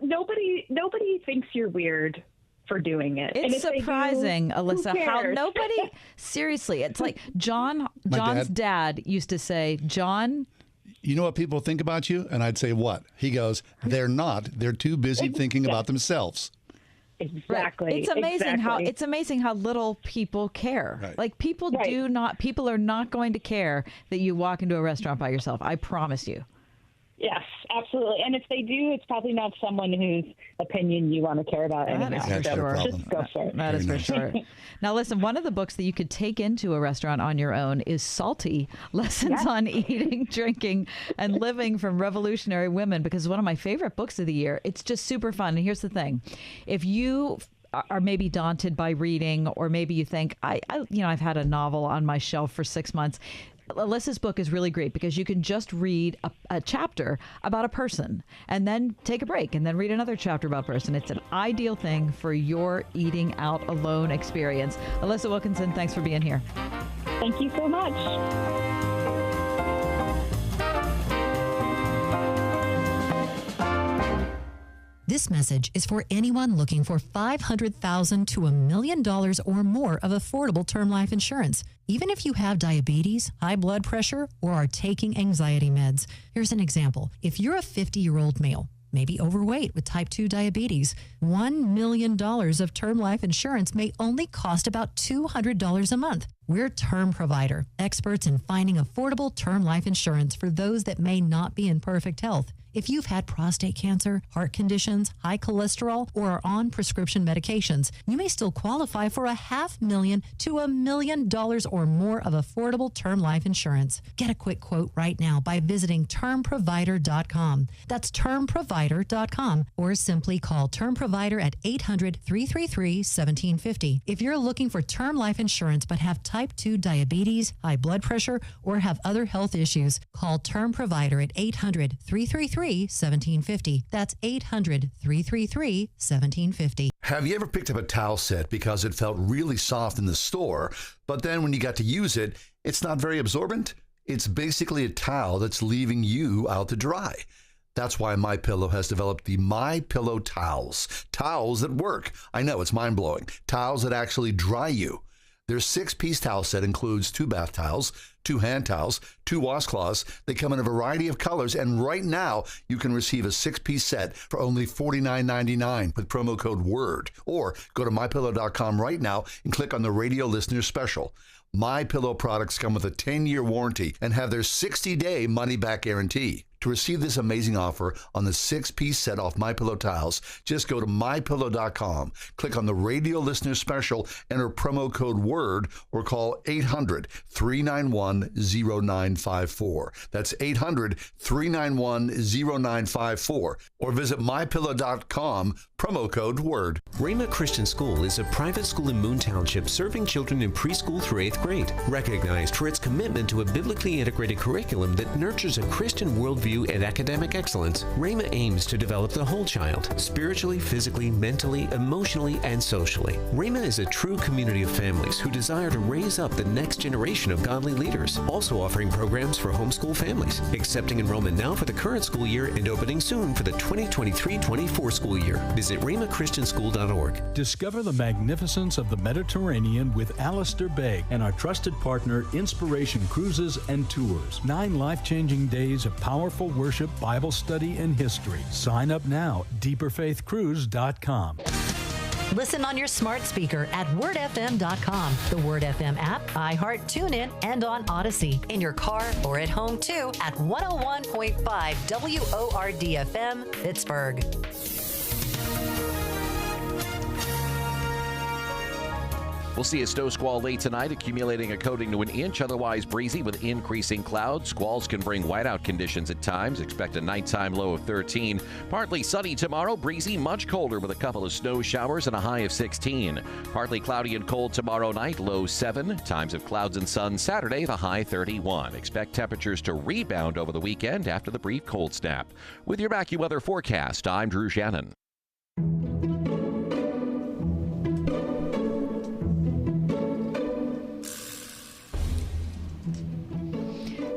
nobody thinks you're weird for doing it. It's surprising, Alissa, how nobody, seriously, it's like John's dad used to say, John, you know what people think about you? And I'd say, what? He goes, they're not. They're too busy thinking about themselves. Exactly. It's amazing how little people care. Right. Like people are not going to care that you walk into a restaurant by yourself. I promise you. Yes, absolutely. And if they do, it's probably not someone whose opinion you want to care about anymore. That is for sure. Just go for it. That is for sure. Now, listen, one of the books that you could take into a restaurant on your own is Salty, Lessons on Eating, Drinking, and Living from Revolutionary Women, because it's one of my favorite books of the year. It's just super fun. And here's the thing. If you are maybe daunted by reading, or maybe you think, I've had a novel on my shelf for 6 months, Alissa's book is really great because you can just read a chapter about a person and then take a break and then read another chapter about a person. It's an ideal thing for your eating out alone experience. Alissa Wilkinson, thanks for being here. Thank you so much. This message is for anyone looking for $500,000 to $1 million or more of affordable term life insurance. Even if you have diabetes, high blood pressure, or are taking anxiety meds. Here's an example. If you're a 50-year-old male, maybe overweight with type 2 diabetes. $1 million of term life insurance may only cost about $200 a month. We're Term Provider, experts in finding affordable term life insurance for those that may not be in perfect health. If you've had prostate cancer, heart conditions, high cholesterol, or are on prescription medications, you may still qualify for $500,000 to $1 million or more of affordable term life insurance. Get a quick quote right now by visiting termprovider.com. That's termprovider.com, or simply call Term Provider at 800-333-1750. If you're looking for term life insurance but have type 2 diabetes, high blood pressure, or have other health issues, call Term Provider at 800-333-1750. That's 800-333-1750. Have you ever picked up a towel set because it felt really soft in the store, but then when you got to use it, it's not very absorbent? It's basically a towel that's leaving you out to dry. That's why MyPillow has developed the MyPillow towels. Towels that work. I know, it's mind-blowing. Towels that actually dry you. Their 6-piece towel set includes 2 bath towels, 2 hand towels, 2 washcloths. They come in a variety of colors, and right now you can receive a 6-piece set for only $49.99 with promo code WORD. Or go to MyPillow.com right now and click on the radio listener special. MyPillow products come with a 10-year warranty and have their 60-day money-back guarantee. To receive this amazing offer on the 6-piece set off MyPillow towels, just go to MyPillow.com, click on the radio listener special, enter promo code WORD, or call 800-391-0954. That's 800-391-0954. Or visit MyPillow.com, promo code WORD. Rhema Christian School is a private school in Moon Township serving children in preschool through 8th grade, recognized for its commitment to a biblically integrated curriculum that nurtures a Christian worldview and academic excellence. Rhema aims to develop the whole child, spiritually, physically, mentally, emotionally, and socially. Rhema is a true community of families who desire to raise up the next generation of godly leaders, also offering programs for homeschool families, accepting enrollment now for the current school year and opening soon for the 2023-24 school year. Visit RhemaChristianschool.org. Discover the magnificence of the Mediterranean with Alistair Begg and our trusted partner, Inspiration Cruises and Tours. 9 life-changing days of powerful worship, Bible study, and history. Sign up now, deeperfaithcruise.com. Listen on your smart speaker at wordfm.com, the Word FM app, iHeart, TuneIn, and on Odyssey. In your car or at home, too, at 101.5 WORD-FM, Pittsburgh. We'll see a snow squall late tonight, accumulating a coating to an inch, otherwise breezy with increasing clouds. Squalls can bring whiteout conditions at times. Expect a nighttime low of 13. Partly sunny tomorrow, breezy, much colder with a couple of snow showers and a high of 16. Partly cloudy and cold tomorrow night, low 7. Times of clouds and sun Saturday, the high 31. Expect temperatures to rebound over the weekend after the brief cold snap. With your AccuWeather forecast, I'm Drew Shannon.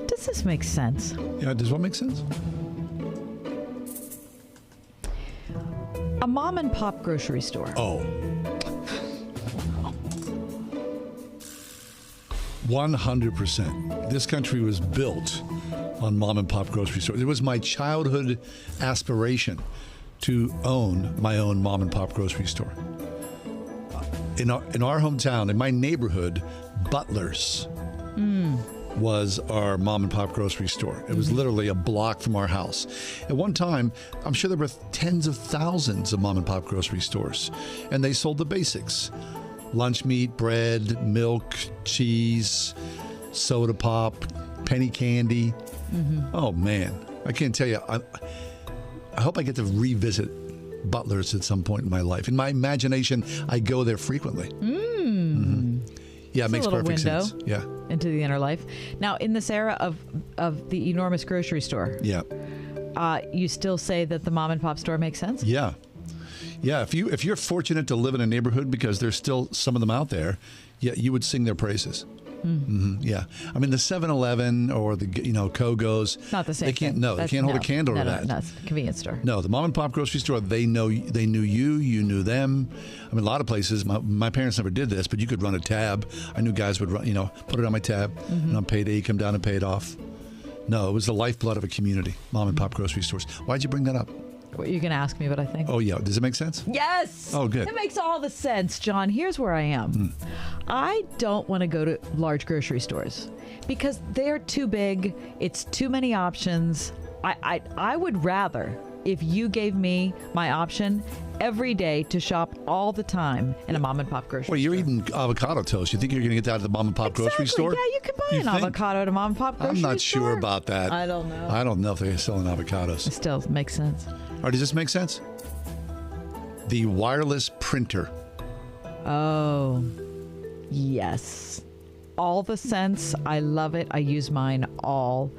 Does this make sense? Yeah, does what make sense? A mom and pop grocery store. Oh. 100%. This country was built on mom and pop grocery stores. It was my childhood aspiration to own my own mom and pop grocery store. In our hometown, in my neighborhood, Butler's was our mom and pop grocery store. It was literally a block from our house. At one time, I'm sure there were tens of thousands of mom and pop grocery stores, and they sold the basics: lunch meat, bread, milk, cheese, soda pop, penny candy. Oh man, I can't tell you. I hope I get to revisit Butler's at some point in my life. In my imagination, I go there frequently. Yeah, it makes perfect sense. Yeah, into the inner life. Now, in this era of the enormous grocery store, you still say that the mom and pop store makes sense? Yeah. If you're fortunate to live in a neighborhood, because there's still some of them out there, you would sing their praises. Yeah, I mean the 7-Eleven or the Kogo's, not the same. They can't. Thing. No, they can't hold a candle to that. No, it's a convenience store. No, the mom and pop grocery store. They knew you. You knew them. I mean, a lot of places. My parents never did this, but you could run a tab. I knew guys would run. Put it on my tab, and on payday, you come down and pay it off. No, it was the lifeblood of a community. Mom and pop grocery stores. Why'd you bring that up? What you're going to ask me what I think? Oh, yeah. Does it make sense? Yes. Oh, good. It makes all the sense, John. Here's where I am. I don't want to go to large grocery stores because they're too big. It's too many options. I would rather, if you gave me my option every day to shop all the time in a mom and pop grocery store. Well, you're eating avocado toast. You think you're going to get that at the mom and pop grocery store? Yeah, you can buy an avocado at a mom and pop grocery store. I'm not sure about that. I don't know. I don't know if they're selling avocados. It still makes sense. All right, does this make sense? The wireless printer. Oh, yes. All the sense. I love it. I use mine all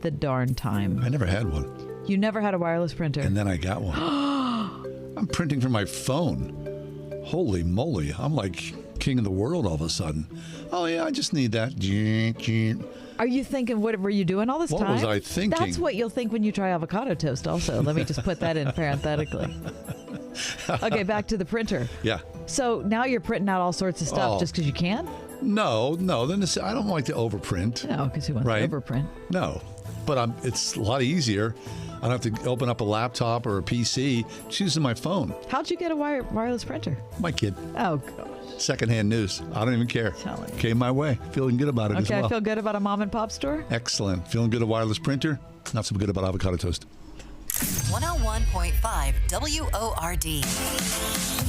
the darn time. I never had one. You never had a wireless printer? And then I got one. I'm printing from my phone. Holy moly. I'm like king of the world all of a sudden. Oh, yeah, I just need that. Are you thinking, what were you doing all this time? What was I thinking? That's what you'll think when you try avocado toast also. Let me just put that in parenthetically. Okay, back to the printer. Yeah. So now you're printing out all sorts of stuff just because you can? No. Then I don't like to overprint. No, because who wants to overprint? No, but it's a lot easier. I don't have to open up a laptop or a PC. Just using my phone. How'd you get a wireless printer? My kid. Oh, gosh. Secondhand news. I don't even care. Came my way. Feeling good about it as well. Okay, I feel good about a mom and pop store? Excellent. Feeling good about a wireless printer. Not so good about avocado toast. 101.5 WORD.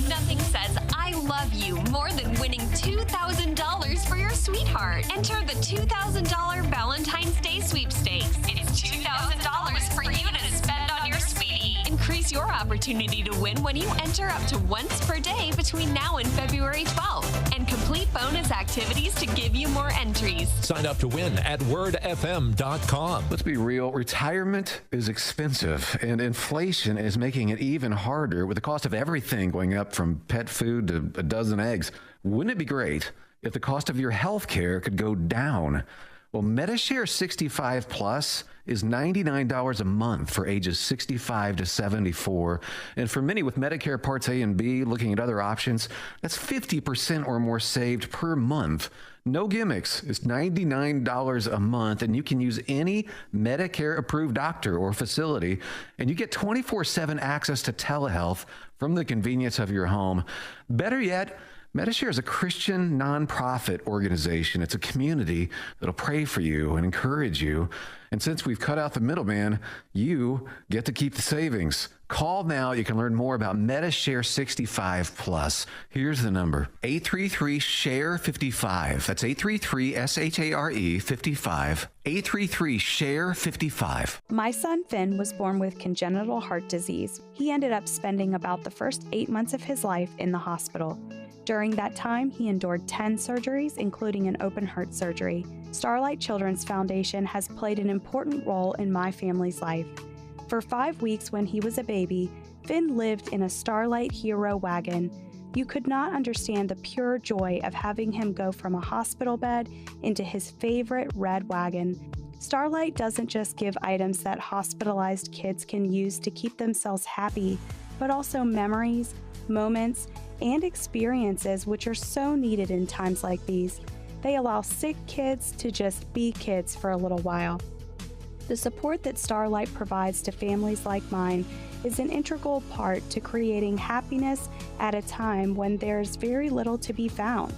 Nothing says I love you more than winning $2,000 for your sweetheart. Enter the $2,000 Valentine's Day sweepstakes. It is $2,000 for you to spend on your sweetie. Increase your opportunity to win when you enter up to once per day between now and February 12th. And complete bonus activities to give you more entries. Sign up to win at wordfm.com. Let's be real. Retirement is expensive, and inflation is making it even harder with the cost of everything going up from pet food to a dozen eggs. Wouldn't it be great if the cost of your health care could go down? Well, Medishare 65 Plus is $99 a month for ages 65 to 74. And for many with Medicare Parts A and B, looking at other options, that's 50% or more saved per month. No gimmicks. It's $99 a month, and you can use any Medicare-approved doctor or facility, and you get 24/7 access to telehealth from the convenience of your home. Better yet, Medishare is a Christian nonprofit organization. It's a community that'll pray for you and encourage you. And since we've cut out the middleman, you get to keep the savings. Call now. You can learn more about Medishare 65 Plus. Here's the number: 833-SHARE-55. That's 833-SHARE-55. 833-SHARE-55. My son Finn was born with congenital heart disease. He ended up spending about the first 8 months of his life in the hospital. During that time, he endured 10 surgeries, including an open heart surgery. Starlight Children's Foundation has played an important role in my family's life. For 5 weeks when he was a baby, Finn lived in a Starlight Hero wagon. You could not understand the pure joy of having him go from a hospital bed into his favorite red wagon. Starlight doesn't just give items that hospitalized kids can use to keep themselves happy, but also memories, moments, and experiences which are so needed in times like these. They allow sick kids to just be kids for a little while. The support that Starlight provides to families like mine is an integral part to creating happiness at a time when there's very little to be found.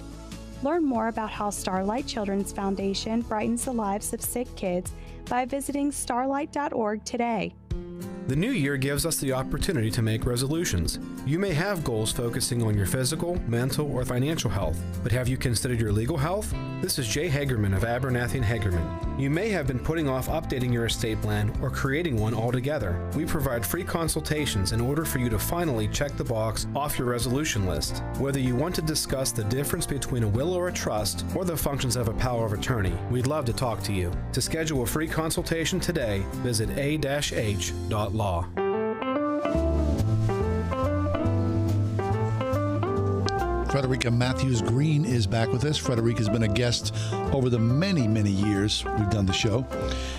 Learn more about how Starlight Children's Foundation brightens the lives of sick kids by visiting starlight.org today. The new year gives us the opportunity to make resolutions. You may have goals focusing on your physical, mental, or financial health, but have you considered your legal health? This is Jay Hagerman of Abernathy & Hagerman. You may have been putting off updating your estate plan or creating one altogether. We provide free consultations in order for you to finally check the box off your resolution list. Whether you want to discuss the difference between a will or a trust or the functions of a power of attorney, we'd love to talk to you. To schedule a free consultation today, visit a-h.law. Frederica Matthewes Green is back with us. Frederica's been a guest over the many, many years we've done the show.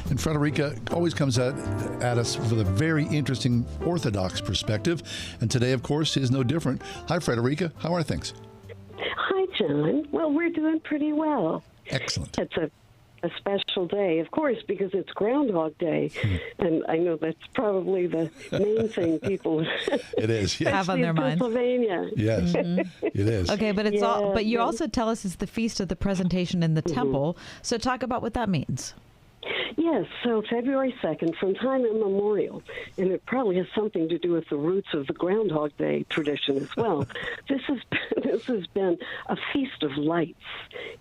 And Frederica always comes at us with a very interesting Orthodox perspective. And today, of course, is no different. Hi, Frederica. How are things? Hi, John. Well, we're doing pretty well. Excellent. a special day, of course, because it's Groundhog Day, and I know that's probably the main thing people it is have on their mind. Pennsylvania. Yes, it is. Okay, but it's all. But you also tell us it's the Feast of the Presentation in the Temple. So talk about what that means. Yes, so February 2nd, from time immemorial, and it probably has something to do with the roots of the Groundhog Day tradition as well. This has been a feast of lights.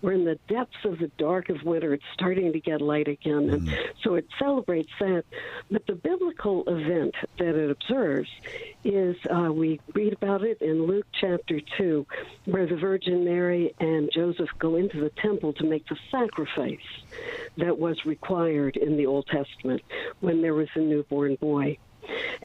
We're in the depths of the dark of winter. It's starting to get light again, and so it celebrates that. But the biblical event that it observes is, we read about it in Luke chapter 2, where the Virgin Mary and Joseph go into the temple to make the sacrifice that was required in the Old Testament when there was a newborn boy.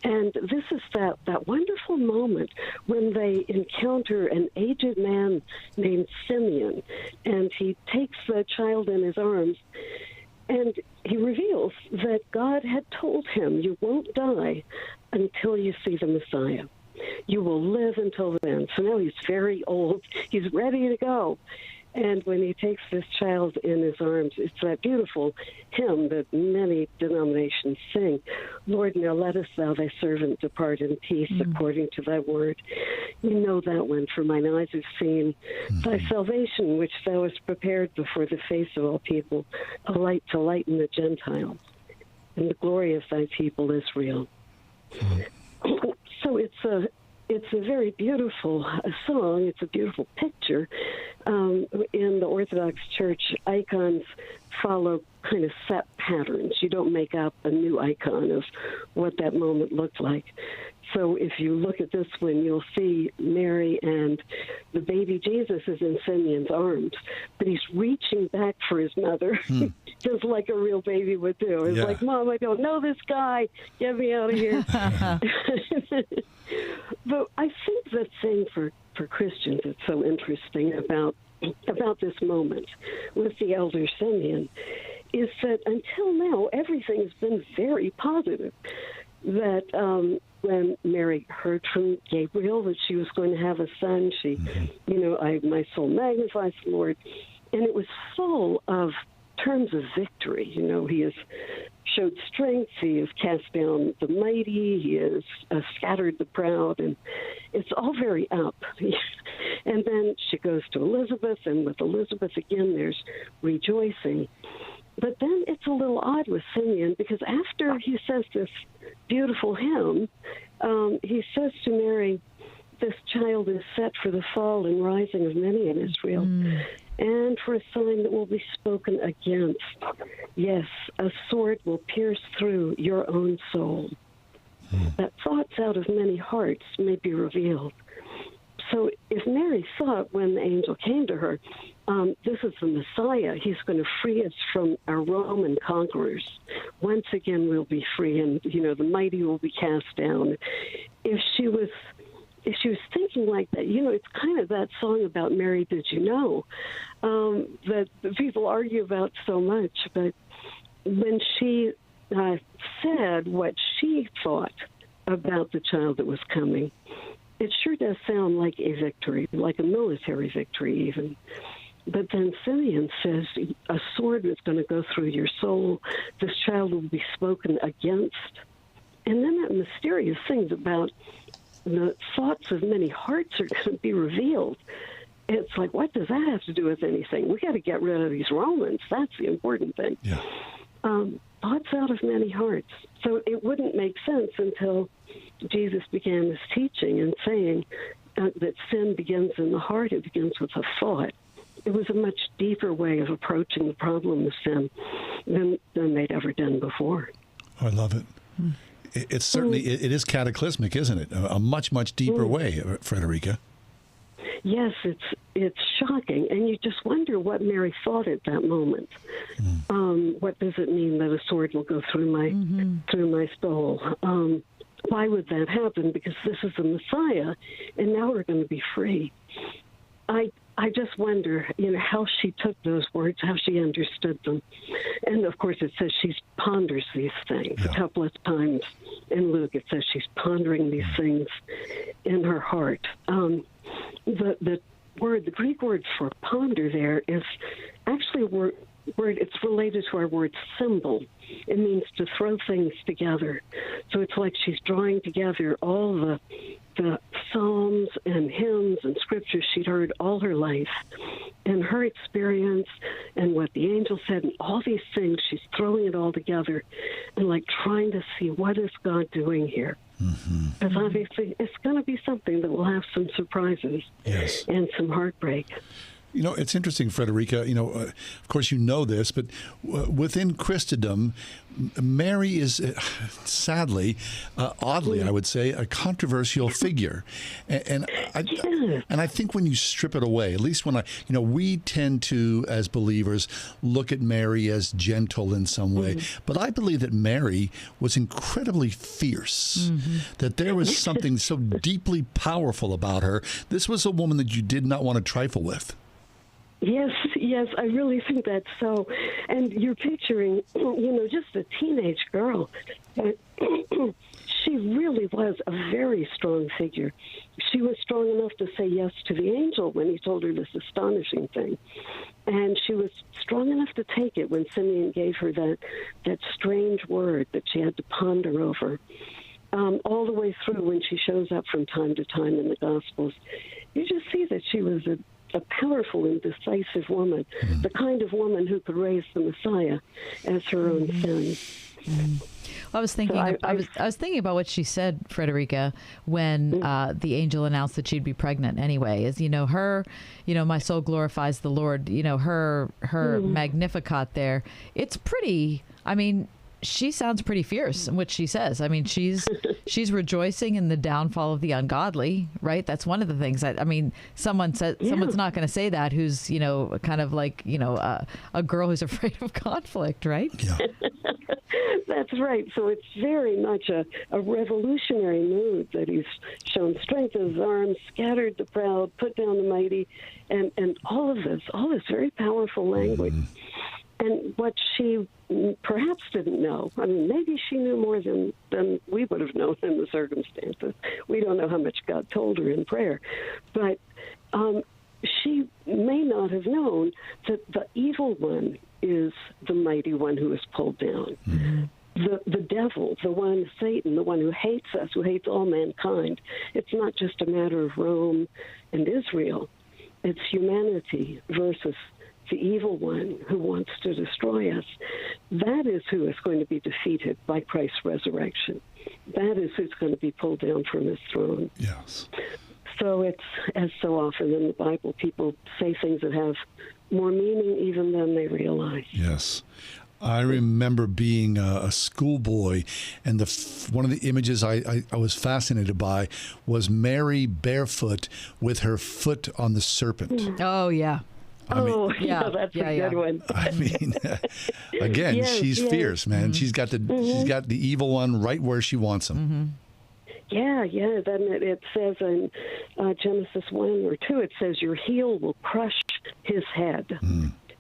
And this is that wonderful moment when they encounter an aged man named Simeon, and he takes the child in his arms, and he reveals that God had told him, you won't die until you see the Messiah. You will live until then. So now he's very old. He's ready to go. And when he takes this child in his arms, it's that beautiful hymn that many denominations sing. Lord, now lettest thou thy servant depart in peace according to thy word. You know that one, for mine eyes have seen thy salvation, which thou hast prepared before the face of all people, a light to lighten the Gentiles, and the glory of thy people Israel. So it's a very beautiful song. It's a beautiful picture. In the Orthodox Church, icons follow kind of set patterns. You don't make up a new icon of what that moment looked like. So if you look at this one, you'll see Mary and the baby Jesus is in Simeon's arms, but he's reaching back for his mother, just like a real baby would do. It's like, Mom, I don't know this guy. Get me out of here. But I think the thing for Christians that's so interesting about this moment with the Elder Simeon is that until now, everything has been very positive. That when Mary heard from Gabriel that she was going to have a son, she, my soul magnifies the Lord. And it was full of terms of victory. He has showed strength, he has cast down the mighty, he has scattered the proud, and it's all very up. And then she goes to Elizabeth, and with Elizabeth again, there's rejoicing. But then it's a little odd with Simeon, because after he says this beautiful hymn, he says to Mary, this child is set for the fall and rising of many in Israel, and for a sign that will be spoken against. Yes, a sword will pierce through your own soul, that thoughts out of many hearts may be revealed. So if Mary thought when the angel came to her, this is the Messiah, he's going to free us from our Roman conquerors. Once again, we'll be free, and, the mighty will be cast down. If she was thinking like that, it's kind of that song about Mary, Did You Know, that people argue about so much. But when she said what she thought about the child that was coming, it sure does sound like a victory, like a military victory even. But then Simeon says a sword is going to go through your soul. This child will be spoken against. And then that mysterious thing about the thoughts of many hearts are going to be revealed. It's like, what does that have to do with anything? We got to get rid of these Romans. That's the important thing. Yeah. Thoughts out of many hearts. So it wouldn't make sense until Jesus began his teaching and saying that sin begins in the heart. It begins with a thought. It was a much deeper way of approaching the problem of sin than they'd ever done before. Oh, I love it. It's certainly, it is cataclysmic, isn't it? A much, much deeper way, Frederica. Yes, it's shocking, and you just wonder what Mary thought at that moment. What does it mean that a sword will go through my soul? Why would that happen? Because this is the Messiah, and now we're going to be free. I just wonder, how she took those words, how she understood them. And, of course, it says she ponders these things. A couple of times in Luke, it says she's pondering these things in her heart. The Greek word for ponder there is actually word, it's related to our word symbol. It means to throw things together. So it's like she's drawing together all the psalms and hymns and scriptures she'd heard all her life, and her experience and what the angel said and all these things. She's throwing it all together and like trying to see, what is God doing here? Because obviously it's going to be something that will have some surprises and some heartbreak. You know, it's interesting, Frederica, of course you know this, but within Christendom, Mary is, sadly, oddly, I would say, a controversial figure. And I think when you strip it away, at least when we tend to, as believers, look at Mary as gentle in some way. But I believe that Mary was incredibly fierce, that there was something so deeply powerful about her. This was a woman that you did not want to trifle with. Yes, I really think that's so. And you're picturing, just a teenage girl. She really was a very strong figure. She was strong enough to say yes to the angel when he told her this astonishing thing. And she was strong enough to take it when Simeon gave her that strange word that she had to ponder over. All the way through when she shows up from time to time in the Gospels, you just see that she was a powerful and decisive woman, the kind of woman who could raise the Messiah as her own son. Well, I was thinking. I was thinking about what she said, Frederica, when the angel announced that she'd be pregnant. Anyway, is her, my soul glorifies the Lord. Her Magnificat there. It's pretty. I mean, she sounds pretty fierce in what she says. I mean, she's rejoicing in the downfall of the ungodly, right? That's one of the things. Someone's not going to say that who's, kind of like, a girl who's afraid of conflict, right? Yeah. That's right. So it's very much a revolutionary mood that he's shown strength of his arms, scattered the proud, put down the mighty, and all this very powerful language. And what she perhaps didn't know, maybe she knew more than we would have known in the circumstances. We don't know how much God told her in prayer. But she may not have known that the evil one is the mighty one who is pulled down. The devil, the one, Satan, the one who hates us, who hates all mankind. It's not just a matter of Rome and Israel. It's humanity versus the evil one who wants to destroy us. That is who is going to be defeated by Christ's resurrection. That is who's going to be pulled down from his throne. Yes. So it's, as so often in the Bible, people say things that have more meaning even than they realize. Yes. I remember being a schoolboy, and one of the images I was fascinated by was Mary barefoot with her foot on the serpent. Oh, yeah. That's a good one. I mean, again, she's fierce, man. She's got the evil one right where she wants him. Yeah. Then it says in Genesis 1 or 2, it says your heel will crush his head,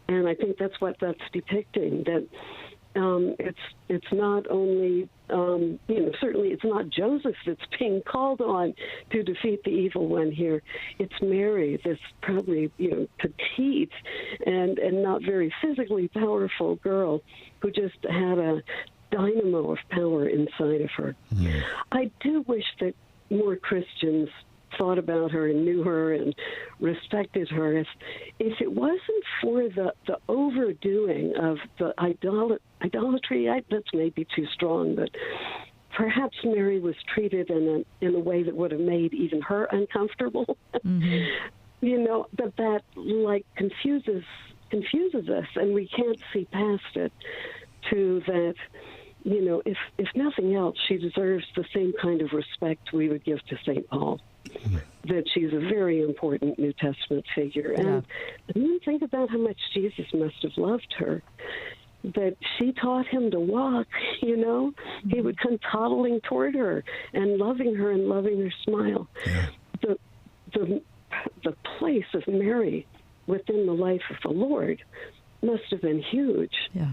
and I think that's what that's depicting. That it's not only certainly it's not Joseph that's being called on to defeat the evil one here. It's Mary, this probably petite and not very physically powerful girl who just had a dynamo of power inside of her. I do wish that more Christians thought about her and knew her and respected her. If it wasn't for the overdoing of the idolatry, that's maybe too strong, but perhaps Mary was treated in a way that would have made even her uncomfortable. That like confuses us, and we can't see past it. To that, if nothing else, she deserves the same kind of respect we would give to St. Paul. That she's a very important New Testament figure. And then think about how much Jesus must have loved her. That she taught him to walk, He would come toddling toward her and loving her smile. The place of Mary within the life of the Lord must have been huge. Yeah.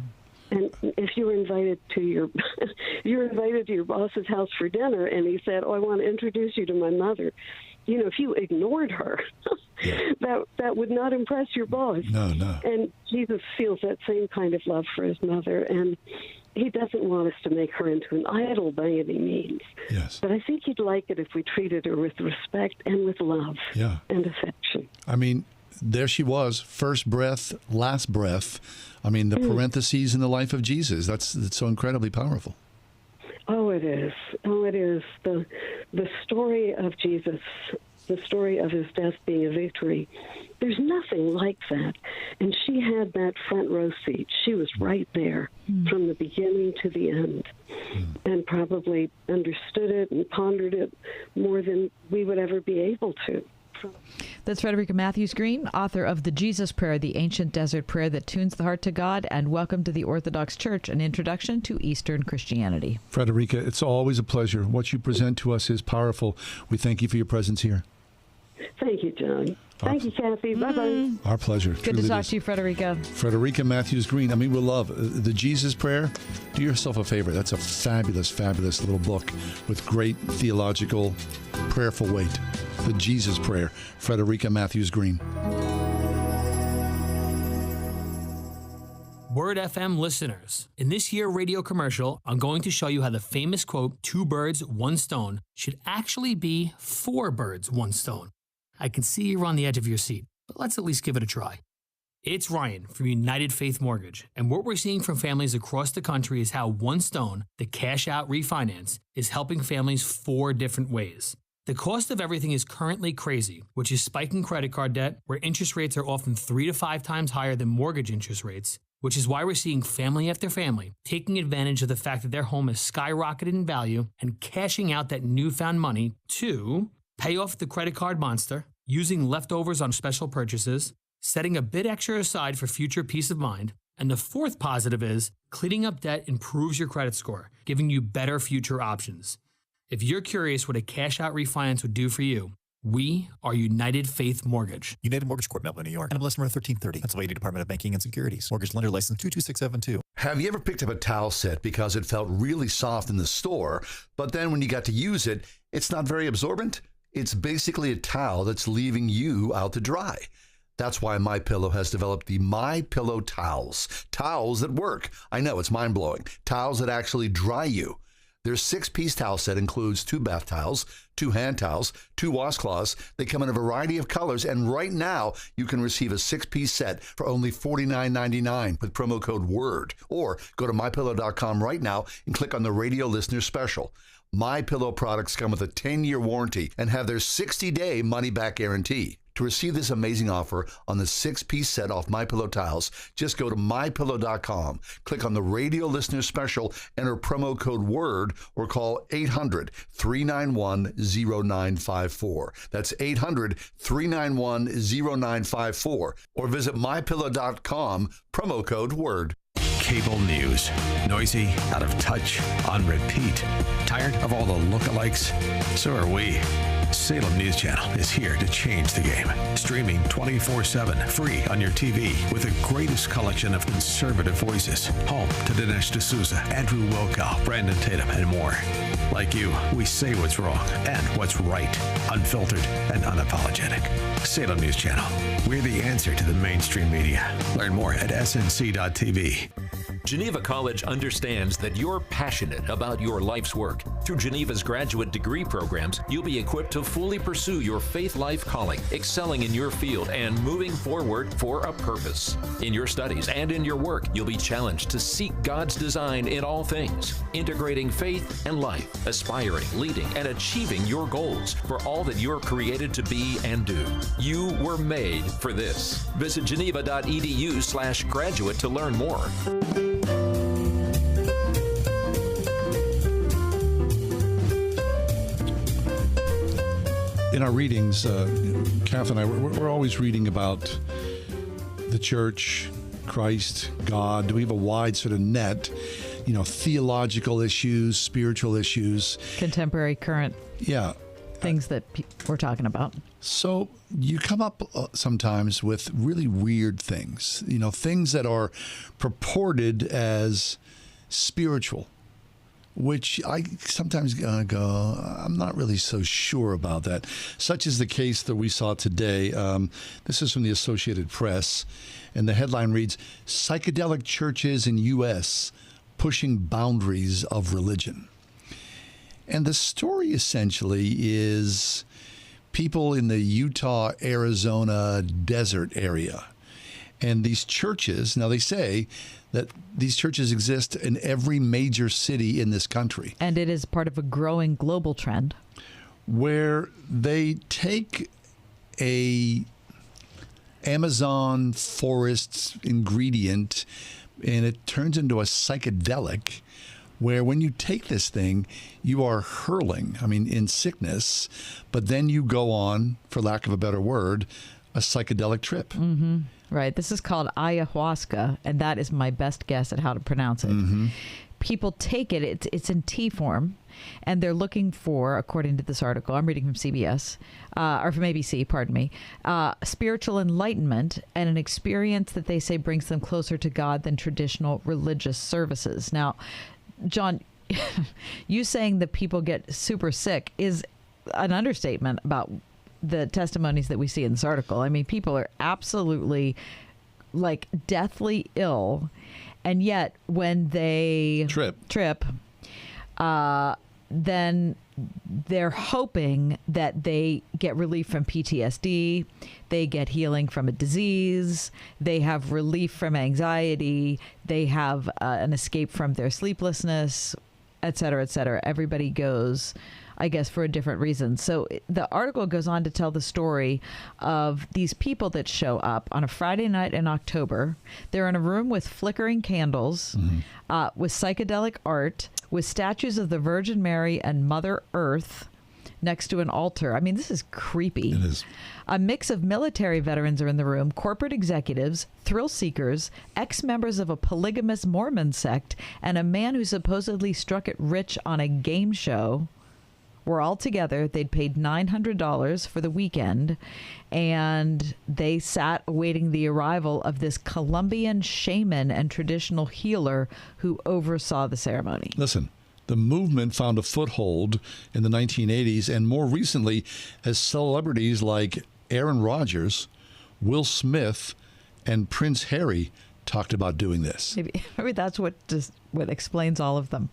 And if you were invited to your boss's house for dinner, and he said, "Oh, I want to introduce you to my mother," if you ignored her, that would not impress your boss. No. And Jesus feels that same kind of love for his mother, and he doesn't want us to make her into an idol by any means. Yes. But I think he'd like it if we treated her with respect and with love and affection. I mean, there she was, first breath, last breath. I mean, the parentheses in the life of Jesus. That's so incredibly powerful. Oh, it is. Oh, it is. The story of Jesus, the story of his death being a victory, there's nothing like that. And she had that front row seat. She was right there from the beginning to the end, and probably understood it and pondered it more than we would ever be able to. That's Frederica Matthewes Green, author of The Jesus Prayer, the ancient desert prayer that tunes the heart to God, and Welcome to the Orthodox Church, an introduction to Eastern Christianity. Frederica, it's always a pleasure. What you present to us is powerful. We thank you for your presence here. Thank you, John. Thank you, Kathy. Bye-bye. Our pleasure. Good to talk to you, Frederica. Frederica Matthewes Green. I mean, we love the Jesus Prayer. Do yourself a favor. That's a fabulous, fabulous little book with great theological, prayerful weight. The Jesus Prayer. Frederica Matthewes Green. Word FM listeners, in this year radio commercial, I'm going to show you how the famous quote, 2 birds, 1 stone, should actually be 4 birds, 1 stone. I can see you're on the edge of your seat, but let's at least give it a try. It's Ryan from United Faith Mortgage, and what we're seeing from families across the country is how 1 stone, the cash out refinance, is helping families 4 different ways. The cost of everything is currently crazy, which is spiking credit card debt, where interest rates are often 3 to 5 times higher than mortgage interest rates, which is why we're seeing family after family taking advantage of the fact that their home has skyrocketed in value and cashing out that newfound money to pay off the credit card monster, using leftovers on special purchases, setting a bit extra aside for future peace of mind, and the 4th positive is cleaning up debt improves your credit score, giving you better future options. If you're curious what a cash-out refinance would do for you, we are United Faith Mortgage. United Mortgage Corp, Melbourne, New York. NMLS number 1330. Pennsylvania Department of Banking and Securities. Mortgage lender license 22672. Have you ever picked up a towel set because it felt really soft in the store, but then when you got to use it, it's not very absorbent? It's basically a towel that's leaving you out to dry. That's why MyPillow has developed the MyPillow towels. Towels that work. I know, it's mind-blowing. Towels that actually dry you. Their 6-piece towel set includes 2 bath towels, 2 hand towels, 2 washcloths. They come in a variety of colors, and right now you can receive a 6-piece set for only $49.99 with promo code WORD. Or go to MyPillow.com right now and click on the radio listener special. MyPillow products come with a 10-year warranty and have their 60-day money-back guarantee. To receive this amazing offer on the 6-piece set off MyPillow towels, just go to MyPillow.com, click on the radio listener special, enter promo code WORD, or call 800-391-0954. That's 800-391-0954. Or visit MyPillow.com, promo code WORD. Cable news. Noisy, out of touch, on repeat. Tired of all the lookalikes? So are we. Salem News Channel is here to change the game. Streaming 24/7, free on your TV, with the greatest collection of conservative voices. Home to Dinesh D'Souza, Andrew Wilkow, Brandon Tatum, and more. Like you, we say what's wrong and what's right, unfiltered and unapologetic. Salem News Channel. We're the answer to the mainstream media. Learn more at snc.tv. Geneva College understands that you're passionate about your life's work. Through Geneva's graduate degree programs, you'll be equipped to fully pursue your faith life calling, excelling in your field, and moving forward for a purpose. In your studies and in your work, you'll be challenged to seek God's design in all things, integrating faith and life, aspiring, leading, and achieving your goals for all that you're created to be and do. You were made for this. Visit geneva.edu/graduate to learn more. In our readings, Kath and I, we're always reading about the church, Christ, God. We have a wide sort of net, theological issues, spiritual issues. Contemporary, current things that we're talking about. So you come up sometimes with really weird things, things that are purported as spiritual. which I sometimes go, I'm not really so sure about that. Such is the case that we saw today. This is from the Associated Press, and the headline reads, Psychedelic Churches in U.S. Pushing Boundaries of Religion. And the story essentially is people in the Utah, Arizona desert area. And these churches, now they say that these churches exist in every major city in this country. And it is part of a growing global trend. Where they take a Amazon forest ingredient and it turns into a psychedelic where when you take this thing, you are hurling, in sickness, but then you go on, for lack of a better word, a psychedelic trip. Mm-hmm. Right. This is called ayahuasca, and that is my best guess at how to pronounce it. Mm-hmm. People take it. It's in tea form, and they're looking for, according to this article, I'm reading from CBS, or from ABC, pardon me, spiritual enlightenment and an experience that they say brings them closer to God than traditional religious services. Now, John, you saying that people get super sick is an understatement about the testimonies that we see in this article. People are absolutely deathly ill, and yet when they trip, then they're hoping that they get relief from PTSD, they get healing from a disease, they have relief from anxiety, they have an escape from their sleeplessness, et cetera, et cetera. Everybody goes, I guess, for a different reason. So the article goes on to tell the story of these people that show up on a Friday night in October. They're in a room with flickering candles, with psychedelic art, with statues of the Virgin Mary and Mother Earth next to an altar. This is creepy. It is. A mix of military veterans are in the room, corporate executives, thrill seekers, ex-members of a polygamous Mormon sect, and a man who supposedly struck it rich on a game show. Were all together. They'd paid $900 for the weekend, and they sat awaiting the arrival of this Colombian shaman and traditional healer who oversaw the ceremony. Listen, the movement found a foothold in the 1980s, and more recently as celebrities like Aaron Rodgers, Will Smith, and Prince Harry talked about doing this. Maybe that's what explains all of them.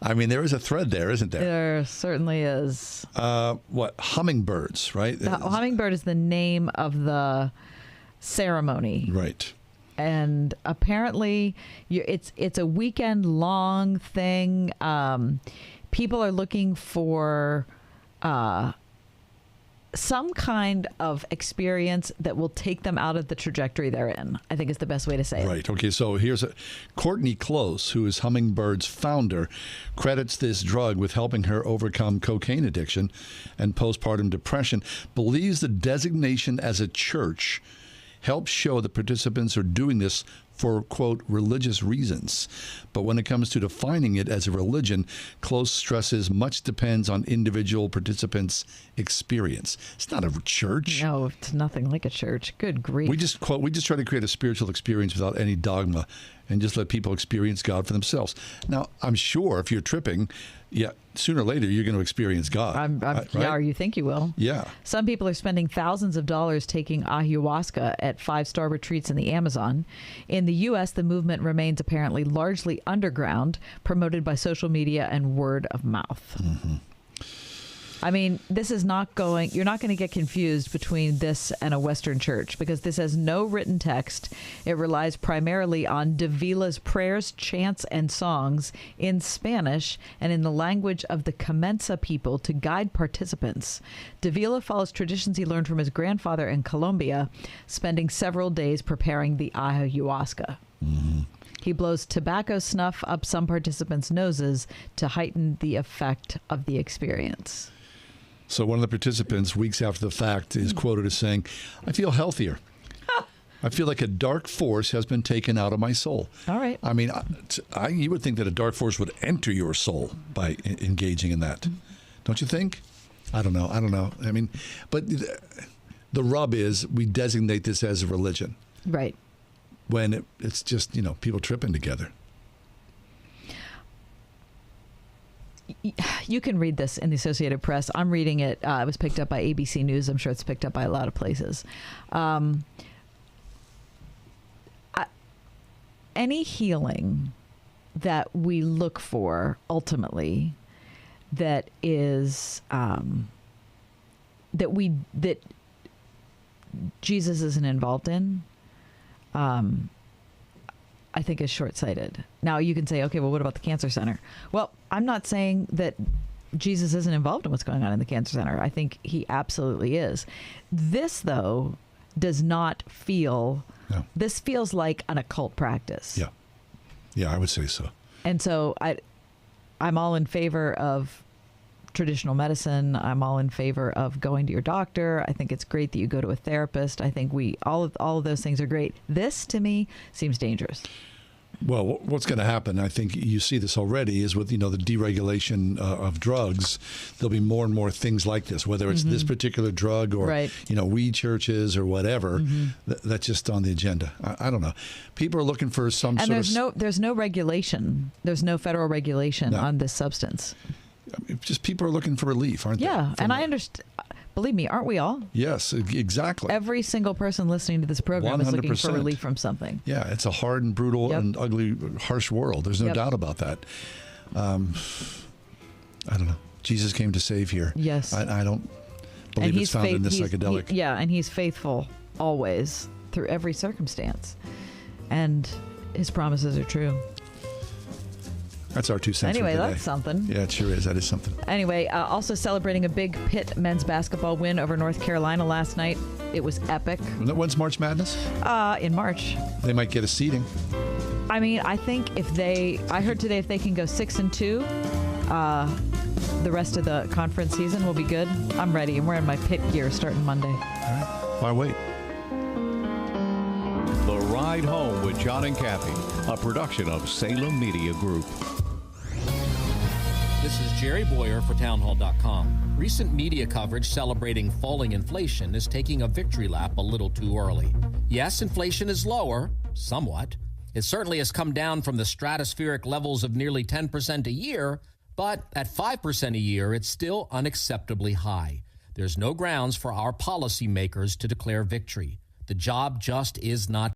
There is a thread there, isn't there? There certainly is. Hummingbirds, right? The hummingbird is the name of the ceremony. Right. And apparently it's a weekend-long thing. People are looking for some kind of experience that will take them out of the trajectory they're in, I think is the best way to say it. Right. Okay. So here's Courtney Close, who is Hummingbird's founder, credits this drug with helping her overcome cocaine addiction and postpartum depression, believes the designation as a church helps show that participants are doing this for, quote, religious reasons. But when it comes to defining it as a religion, Close stresses much depends on individual participants' experience. It's not a church. No, it's nothing like a church. Good grief. We just try to create a spiritual experience without any dogma and just let people experience God for themselves. Now, I'm sure if you're tripping, sooner or later you're going to experience God. Right? Yeah, or you think you will. Yeah. Some people are spending thousands of dollars taking ayahuasca at 5-star retreats in the Amazon. In the U.S., the movement remains apparently largely underground, promoted by social media and word of mouth. Mm-hmm. This is not going, you're not going to get confused between this and a Western church, because this has no written text. It relies primarily on Davila's prayers, chants, and songs in Spanish and in the language of the Comensa people to guide participants. Davila follows traditions he learned from his grandfather in Colombia, spending several days preparing the ayahuasca. Mm-hmm. He blows tobacco snuff up some participants' noses to heighten the effect of the experience. So one of the participants, weeks after the fact, is quoted as saying, "I feel healthier. I feel like a dark force has been taken out of my soul." All right. You would think that a dark force would enter your soul by engaging in that. Don't you think? I don't know. But the rub is we designate this as a religion. Right. When it's just, people tripping together. you can read this in the Associated Press. I'm reading it. It was picked up by ABC News. I'm sure it's picked up by a lot of places. Any healing that we look for ultimately that is that Jesus isn't involved in, I think is short-sighted. Now you can say, okay, well, what about the cancer center? Well, I'm not saying that Jesus isn't involved in what's going on in the cancer center. I think he absolutely is. This, though, does not feel, this feels like an occult practice. Yeah. Yeah, I would say so. And so I'm all in favor of traditional medicine. I'm all in favor of going to your doctor. I think it's great that you go to a therapist. I think all of those things are great. This, to me, seems dangerous. Well, what's going to happen, I think you see this already, is with, the deregulation of drugs, there'll be more and more things like this, whether it's this particular drug or, weed churches or whatever. That's just on the agenda. I don't know. People are looking for some and sort of... there's no regulation. There's no federal regulation on this substance. Just people are looking for relief, aren't they? Yeah, and I understand. Believe me, aren't we all? Yes, exactly. Every single person listening to this program 100%. Is looking for relief from something. Yeah, it's a hard and brutal and ugly, harsh world. There's no doubt about that. I don't know. Jesus came to save here. Yes. I don't believe it's found in this psychedelic. And he's faithful always through every circumstance. And his promises are true. That's our 2 cents. Anyway, that's something. Yeah, it sure is. That is something. Anyway, also celebrating a big Pitt men's basketball win over North Carolina last night. It was epic. When's March Madness? In March. They might get a seeding. I mean, I think I heard today if they can go 6-2, the rest of the conference season will be good. I'm ready. I'm wearing my Pitt gear starting Monday. All right. Why wait? The Ride Home with John and Kathy, a production of Salem Media Group. This is Jerry Boyer for townhall.com. Recent media coverage celebrating falling inflation is taking a victory lap a little too early. Yes, inflation is lower, somewhat. It certainly has come down from the stratospheric levels of nearly 10% a year, but at 5% a year, it's still unacceptably high. There's no grounds for our policymakers to declare victory. The job just is not